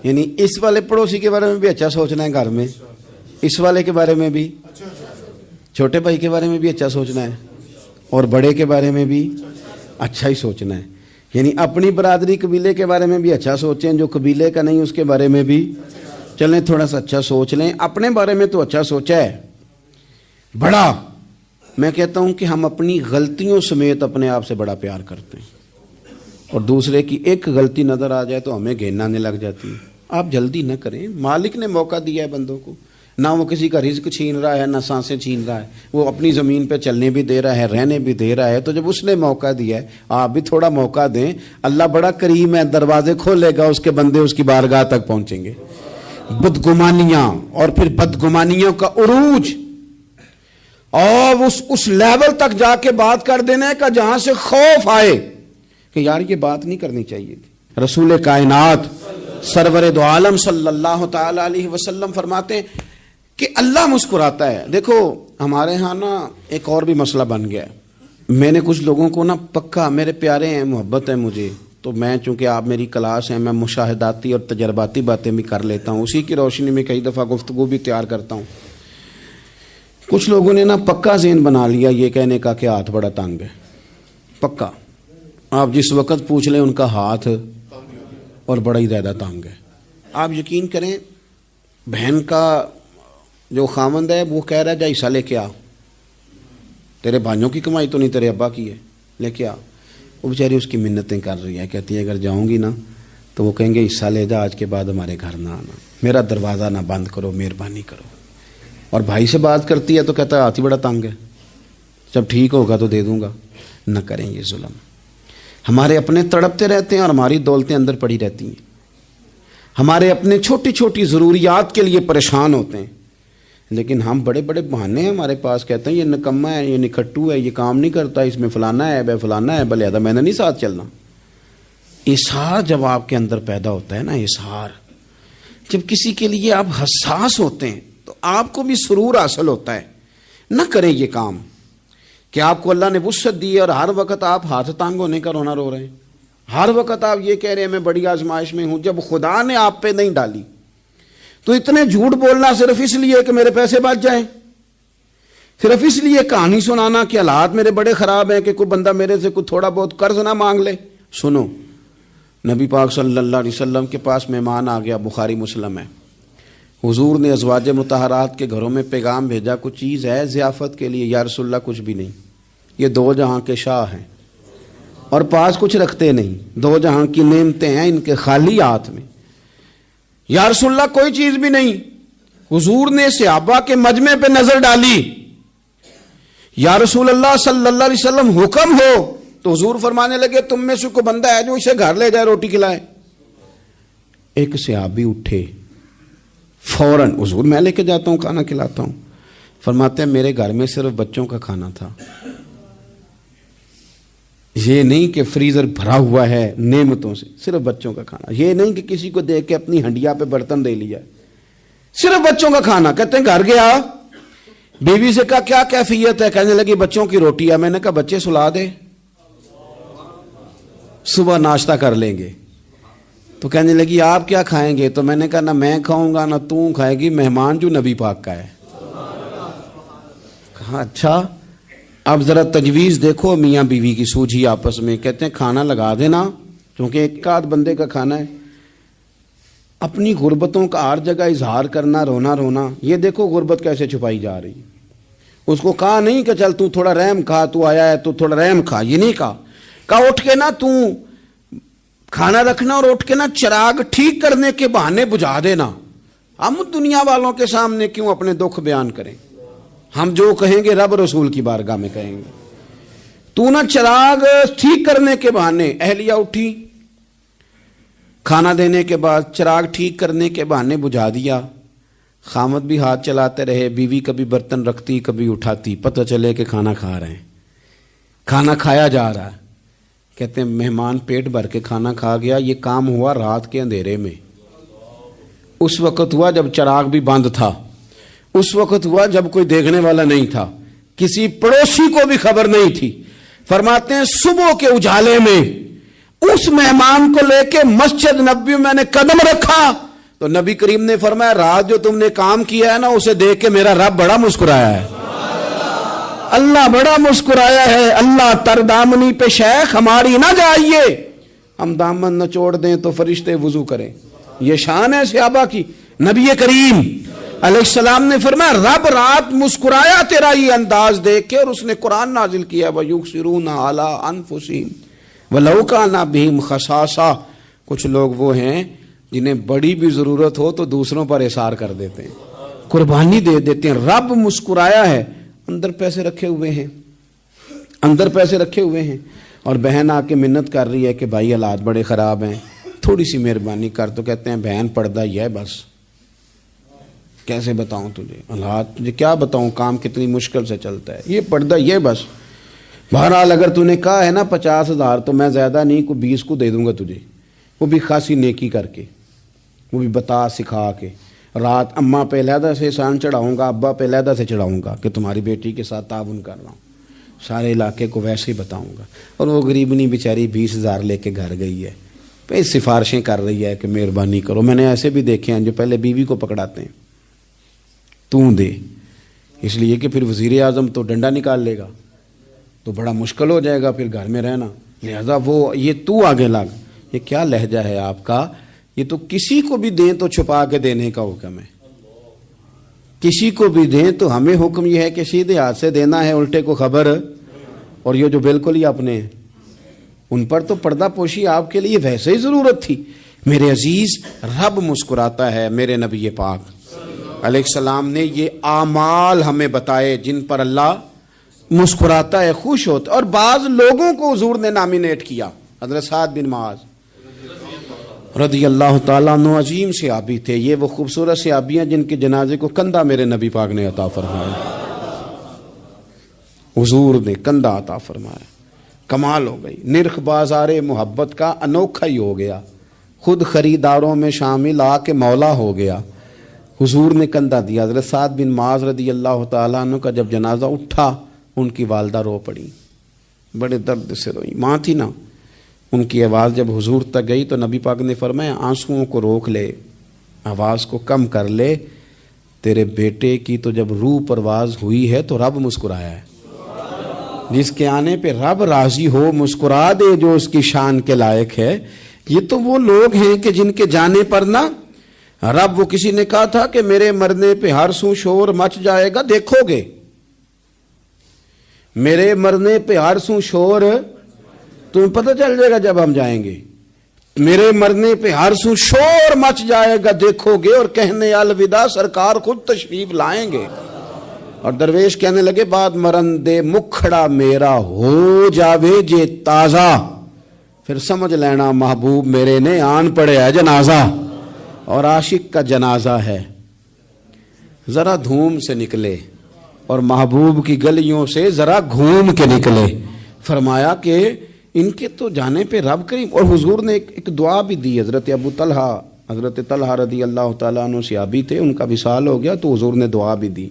[SPEAKER 2] یعنی اس والے پڑوسی کے بارے میں بھی اچھا سوچنا ہے گھر میں, اس والے کے بارے میں بھی, چھوٹے بھائی کے بارے میں بھی اچھا سوچنا ہے, اور بڑے کے بارے میں بھی اچھا ہی سوچنا ہے. یعنی اپنی برادری قبیلے کے بارے میں بھی اچھا سوچیں, جو قبیلے کا نہیں اس کے بارے میں بھی چلیں تھوڑا سا اچھا سوچ لیں. اپنے بارے میں تو اچھا سوچا ہے بڑا. میں کہتا ہوں کہ ہم اپنی غلطیوں سمیت اپنے آپ سے بڑا پیار کرتے ہیں, اور دوسرے کی ایک غلطی نظر آ جائے تو ہمیں گھین آنے لگ جاتی ہے. آپ جلدی نہ کریں. مالک نے موقع دیا ہے بندوں کو, نہ وہ کسی کا رزق چھین رہا ہے, نہ سانسیں چھین رہا ہے. وہ اپنی زمین پہ چلنے بھی دے رہا ہے, رہنے بھی دے رہا ہے. تو جب اس نے موقع دیا ہے آپ بھی تھوڑا موقع دیں. اللہ بڑا کریم ہے, دروازے کھولے گا, اس کے بندے اس کی بارگاہ تک پہنچیں گے. بدگمانیاں اور پھر بدگمانیوں کا عروج, اور اس لیول تک جا کے بات کر دینا ہے کہ جہاں سے خوف آئے کہ یار یہ بات نہیں کرنی چاہیے تھی. رسول کائنات سرور دو عالم صلی اللہ تعالی علیہ وسلم فرماتے ہیں کہ اللہ مسکراتا ہے. دیکھو ہمارے ہاں نا ایک اور بھی مسئلہ بن گیا ہے. میں نے کچھ لوگوں کو نا پکا, میرے پیارے ہیں, محبت ہے مجھے, تو میں چونکہ آپ میری کلاس ہیں, میں مشاہداتی اور تجرباتی باتیں بھی کر لیتا ہوں. اسی کی روشنی میں کئی دفعہ گفتگو بھی تیار کرتا ہوں. کچھ لوگوں نے نا پکا ذہن بنا لیا یہ کہنے کا کہ ہاتھ بڑا تنگ ہے. پکا آپ جس وقت پوچھ لیں ان کا ہاتھ اور بڑا ہی زیادہ تنگ ہے. آپ یقین کریں بہن کا جو خامند ہے وہ کہہ رہا ہے جا حصہ لے کے آ, تیرے بھائیوں کی کمائی تو نہیں تیرے ابا کی ہے, لے کے آ. وہ بیچاری اس کی منتیں کر رہی ہے, کہتی ہے اگر جاؤں گی نا تو وہ کہیں گے حصہ لے جا, آج کے بعد ہمارے گھر نہ آنا, میرا دروازہ نہ بند کرو, مہربانی کرو. اور بھائی سے بات کرتی ہے تو کہتا ہے ہاتھ ہی بڑا تنگ ہے, جب ٹھیک ہوگا تو دے دوں گا. نہ کریں یہ ظلم. ہمارے اپنے تڑپتے رہتے ہیں اور ہماری دولتیں اندر پڑی رہتی ہیں. ہمارے اپنے چھوٹی چھوٹی ضروریات کے لیے پریشان ہوتے ہیں, لیکن ہم بڑے بڑے بہانے ہیں ہمارے پاس. کہتے ہیں یہ نکما ہے, یہ نکھٹو ہے, یہ کام نہیں کرتا, اس میں فلانا ہے, بے فلانا ہے, بلے میں نے نہیں ساتھ چلنا. اظہار جب آپ کے اندر پیدا ہوتا ہے نا, اظہار جب کسی کے لیے آپ حساس ہوتے ہیں تو آپ کو بھی سرور حاصل ہوتا ہے. نہ کریں یہ کام کہ آپ کو اللہ نے وسعت دی اور ہر وقت آپ ہاتھ تانگ ہونے کا رونا رو رہے ہیں. ہر وقت آپ یہ کہہ رہے ہیں میں بڑی آزمائش میں ہوں, جب خدا نے آپ پہ نہیں ڈالی. تو اتنے جھوٹ بولنا صرف اس لیے کہ میرے پیسے بچ جائیں, صرف اس لیے کہانی سنانا کہ حالات میرے بڑے خراب ہیں کہ کوئی بندہ میرے سے کوئی تھوڑا بہت قرض نہ مانگ لے. سنو, نبی پاک صلی اللہ علیہ وسلم کے پاس مہمان آ گیا, بخاری مسلم ہے. حضور نے ازواج مطہرات کے گھروں میں پیغام بھیجا, کچھ چیز ہے ضیافت کے لیے؟ یا رسول اللہ کچھ بھی نہیں, یہ دو جہاں کے شاہ ہیں اور پاس کچھ رکھتے نہیں, دو جہاں کی نعمتیں ہیں ان کے خالی ہاتھ میں. یا رسول اللہ کوئی چیز بھی نہیں. حضور نے صحابہ کے مجمع پہ نظر ڈالی, یا رسول اللہ صلی اللہ علیہ وسلم حکم ہو تو حضور فرمانے لگے تم میں سے کوئی بندہ ہے جو اسے گھر لے جائے روٹی کھلائے؟ ایک صحابی اٹھے فوراً، حضور میں لے کے جاتا ہوں کھانا کھلاتا ہوں. فرماتے ہیں میرے گھر میں صرف بچوں کا کھانا تھا، یہ نہیں کہ فریزر بھرا ہوا ہے نعمتوں سے، صرف بچوں کا کھانا. یہ نہیں کہ کسی کو دیکھ کے اپنی ہنڈیا پہ برتن دے لیا، صرف بچوں کا کھانا. کہتے ہیں گھر گیا، بیوی سے کہا کیا کیفیت ہے؟ کہنے لگی بچوں کی روٹی ہے. میں نے کہا بچے سلا دے، صبح ناشتہ کر لیں گے. تو کہنے لگی آپ کیا کھائیں گے؟ تو میں نے کہا نہ میں کھاؤں گا نہ تو کھائے گی، مہمان جو نبی پاک کا ہے. کہا اچھا، اب ذرا تجویز دیکھو میاں بیوی کی سوجھی آپس میں. کہتے ہیں کھانا لگا دینا، کیونکہ ایک آدھ بندے کا کھانا ہے. اپنی غربتوں کا ہر جگہ اظہار کرنا، رونا رونا. یہ دیکھو غربت کیسے چھپائی جا رہی. اس کو کہا نہیں کہ چل تو تھوڑا رحم کھا، تو آیا ہے تو تھوڑا رحم کھا، یہ نہیں کہا. کہا اٹھ کے نا تو کھانا رکھنا اور اٹھ کے نا چراغ ٹھیک کرنے کے بہانے بجھا دینا. ہم دنیا والوں کے سامنے کیوں اپنے دکھ بیان کریں؟ ہم جو کہیں گے رب رسول کی بارگاہ میں کہیں گے. تو نا چراغ ٹھیک کرنے کے بہانے. اہلیہ اٹھی، کھانا دینے کے بعد چراغ ٹھیک کرنے کے بہانے بجھا دیا. خامد بھی ہاتھ چلاتے رہے، بیوی کبھی برتن رکھتی کبھی اٹھاتی، پتہ چلے کہ کھانا کھا رہے ہیں، کھانا کھایا جا رہا ہے. کہتے ہیں مہمان پیٹ بھر کے کھانا کھا گیا. یہ کام ہوا رات کے اندھیرے میں، اس وقت ہوا جب چراغ بھی بند تھا، اس وقت ہوا جب کوئی دیکھنے والا نہیں تھا، کسی پڑوسی کو بھی خبر نہیں تھی. فرماتے ہیں صبح کے اجالے میں اس مہمان کو لے کے مسجد نبوی میں نے قدم رکھا تو نبی کریم نے فرمایا رات جو تم نے کام کیا ہے نا اسے دیکھ کے میرا رب بڑا مسکرایا ہے، اللہ بڑا مسکرایا ہے. اللہ تر دامنی پہ شیخ ہماری نہ جائیے، ہم دامن نہ چھوڑ دیں تو فرشتے وضو کریں. یہ شان ہے صحابہ کی. نبی کریم علیہ السلام نے فرمایا رب رات مسکرایا تیرا یہ انداز دیکھ کے، اور اس نے قرآن نازل کیا وَيُؤْثِرُونَ عَلَىٰ أَنفُسِهِمْ وَلَوْ كَانَ بِهِمْ خَصَاصَةٌ. کچھ لوگ وہ ہیں جنہیں بڑی بھی ضرورت ہو تو دوسروں پر اثار کر دیتے ہیں، قربانی دے دیتے ہیں. رب مسکرایا ہے. اندر پیسے رکھے ہوئے ہیں، اندر پیسے رکھے ہوئے ہیں، اور بہن آ کے منت کر رہی ہے کہ بھائی حالات بڑے خراب ہیں، تھوڑی سی مہربانی کر. تو کہتے ہیں بہن پردہ ہی ہے بس، کیسے بتاؤں تجھے حالات، تجھے کیا بتاؤں کام کتنی مشکل سے چلتا ہے، یہ پردہ یہ بس. بہرحال اگر تو نے کہا ہے نا 50,000 تو میں زیادہ نہیں کوئی 20 کو دے دوں گا تجھے، وہ بھی خاصی نیکی کر کے، وہ بھی بتا سکھا کے. رات اماں پہ علیحدہ سے احسان چڑھاؤں گا، ابا پہ علیحدہ سے چڑھاؤں گا کہ تمہاری بیٹی کے ساتھ تعاون کر رہا ہوں، سارے علاقے کو ویسے ہی بتاؤں گا. اور وہ غریبنی بیچاری 20,000 لے کے گھر گئی ہے، پہ سفارشیں کر رہی ہے کہ مہربانی کرو. میں نے ایسے بھی دیکھے ہیں جو پہلے بیوی کو پکڑاتے ہیں تو دے، اس لیے کہ پھر وزیر اعظم تو ڈنڈا نکال لے گا تو بڑا مشکل ہو جائے گا پھر گھر میں رہنا، لہذا وہ یہ تو آگے لگ. یہ کیا لہجہ ہے آپ کا؟ یہ تو کسی کو بھی دیں تو چھپا کے دینے کا حکم ہے، کسی کو بھی دیں تو ہمیں حکم یہ ہے کہ سیدھے ہاتھ سے دینا ہے، الٹے کو خبر. اور یہ جو بالکل ہی اپنے ہیں ان پر تو پردہ پوشی آپ کے لیے ویسے ہی ضرورت تھی. میرے عزیز رب مسکراتا ہے. میرے نبی پاک علیہ السلام نے یہ اعمال ہمیں بتائے جن پر اللہ مسکراتا ہے، خوش ہوتا ہے. اور بعض لوگوں کو حضور نے نامینیٹ کیا. حضرت سعد بن معاذ رضی اللہ تعالیٰ عنہ عظیم صحابی تھے. یہ وہ خوبصورت صحابیاں جن کے جنازے کو کندھا میرے نبی پاک نے عطا فرمایا، حضور نے کندھا عطا فرمایا. کمال ہو گئی. نرخ بازار محبت کا انوکھا ہی ہو گیا، خود خریداروں میں شامل آ کے مولا ہو گیا. حضور نے کندھا دیا. حضرت سعد بن معاذ رضی اللہ تعالیٰ عنہ کا جب جنازہ اٹھا ان کی والدہ رو پڑی، بڑے درد سے روئی. ماں تھی نا، ان کی آواز جب حضور تک گئی تو نبی پاک نے فرمایا آنسوؤں کو روک لے، آواز کو کم کر لے. تیرے بیٹے کی تو جب روح پرواز ہوئی ہے تو رب مسکرایا ہے. جس کے آنے پہ رب راضی ہو مسکرا دے جو اس کی شان کے لائق ہے. یہ تو وہ لوگ ہیں کہ جن کے جانے پر نا رب، وہ کسی نے کہا تھا کہ میرے مرنے پہ ہر سو شور مچ جائے گا، دیکھو گے میرے مرنے پہ ہر سو شور، تمہیں پتہ چل جائے گا جب ہم جائیں گے. میرے مرنے پہ ہر سو شور مچ جائے گا، دیکھو گے. اور کہنے الوداع سرکار خود تشریف لائیں گے. اور درویش کہنے لگے بعد مرندے مکھڑا میرا ہو جاوے جے تازہ، پھر سمجھ لینا محبوب میرے نے آن پڑے ہے جنازہ، اور عاشق کا جنازہ ہے ذرا دھوم سے نکلے اور محبوب کی گلیوں سے ذرا گھوم کے نکلے۔ فرمایا کہ ان کے تو جانے پہ رب کریم، اور حضور نے ایک دعا بھی دی۔ حضرت طلحہ رضی اللہ تعالیٰ عنہ صحابی تھے، ان کا وصال ہو گیا تو حضور نے دعا بھی دی۔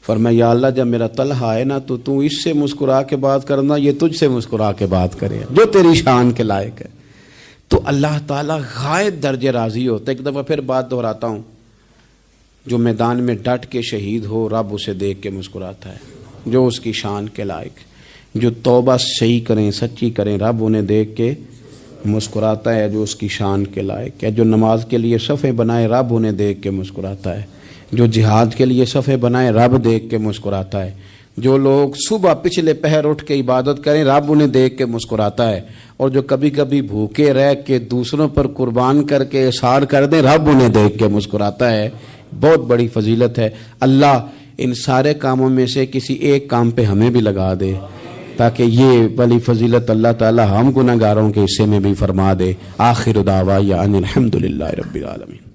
[SPEAKER 2] فرمایا یا اللہ جب میرا طلحہ ہے نا تو اس سے مسکرا کے بات کرنا، یہ تجھ سے مسکرا کے بات کرے جو تیری شان کے لائق ہے۔ تو اللہ تعالیٰ غائب درجے راضی ہوتا ہے۔ ایک دفعہ پھر بات دہراتا ہوں، جو میدان میں ڈٹ کے شہید ہو رب اسے دیکھ کے مسکراتا ہے جو اس کی شان کے لائق۔ جو توبہ صحیح کریں سچی کریں رب انہیں دیکھ کے مسکراتا ہے جو اس کی شان کے لائق ہے۔ جو نماز کے لیے صفیں بنائے رب انہیں دیکھ کے مسکراتا ہے۔ جو جہاد کے لیے صفیں بنائے رب دیکھ کے مسکراتا ہے۔ جو لوگ صبح پچھلے پہر اٹھ کے عبادت کریں رب انہیں دیکھ کے مسکراتا ہے۔ اور جو کبھی کبھی بھوکے رہ کے دوسروں پر قربان کر کے اثار کر دیں رب انہیں دیکھ کے مسکراتا ہے۔ بہت بڑی فضیلت ہے۔ اللہ ان سارے کاموں میں سے کسی ایک کام پہ ہمیں بھی لگا دے تاکہ یہ بڑی فضیلت اللہ تعالی ہم گناہگاروں کے حصے میں بھی فرما دے۔ آخر دعوانا ان الحمد للہ رب العالمین۔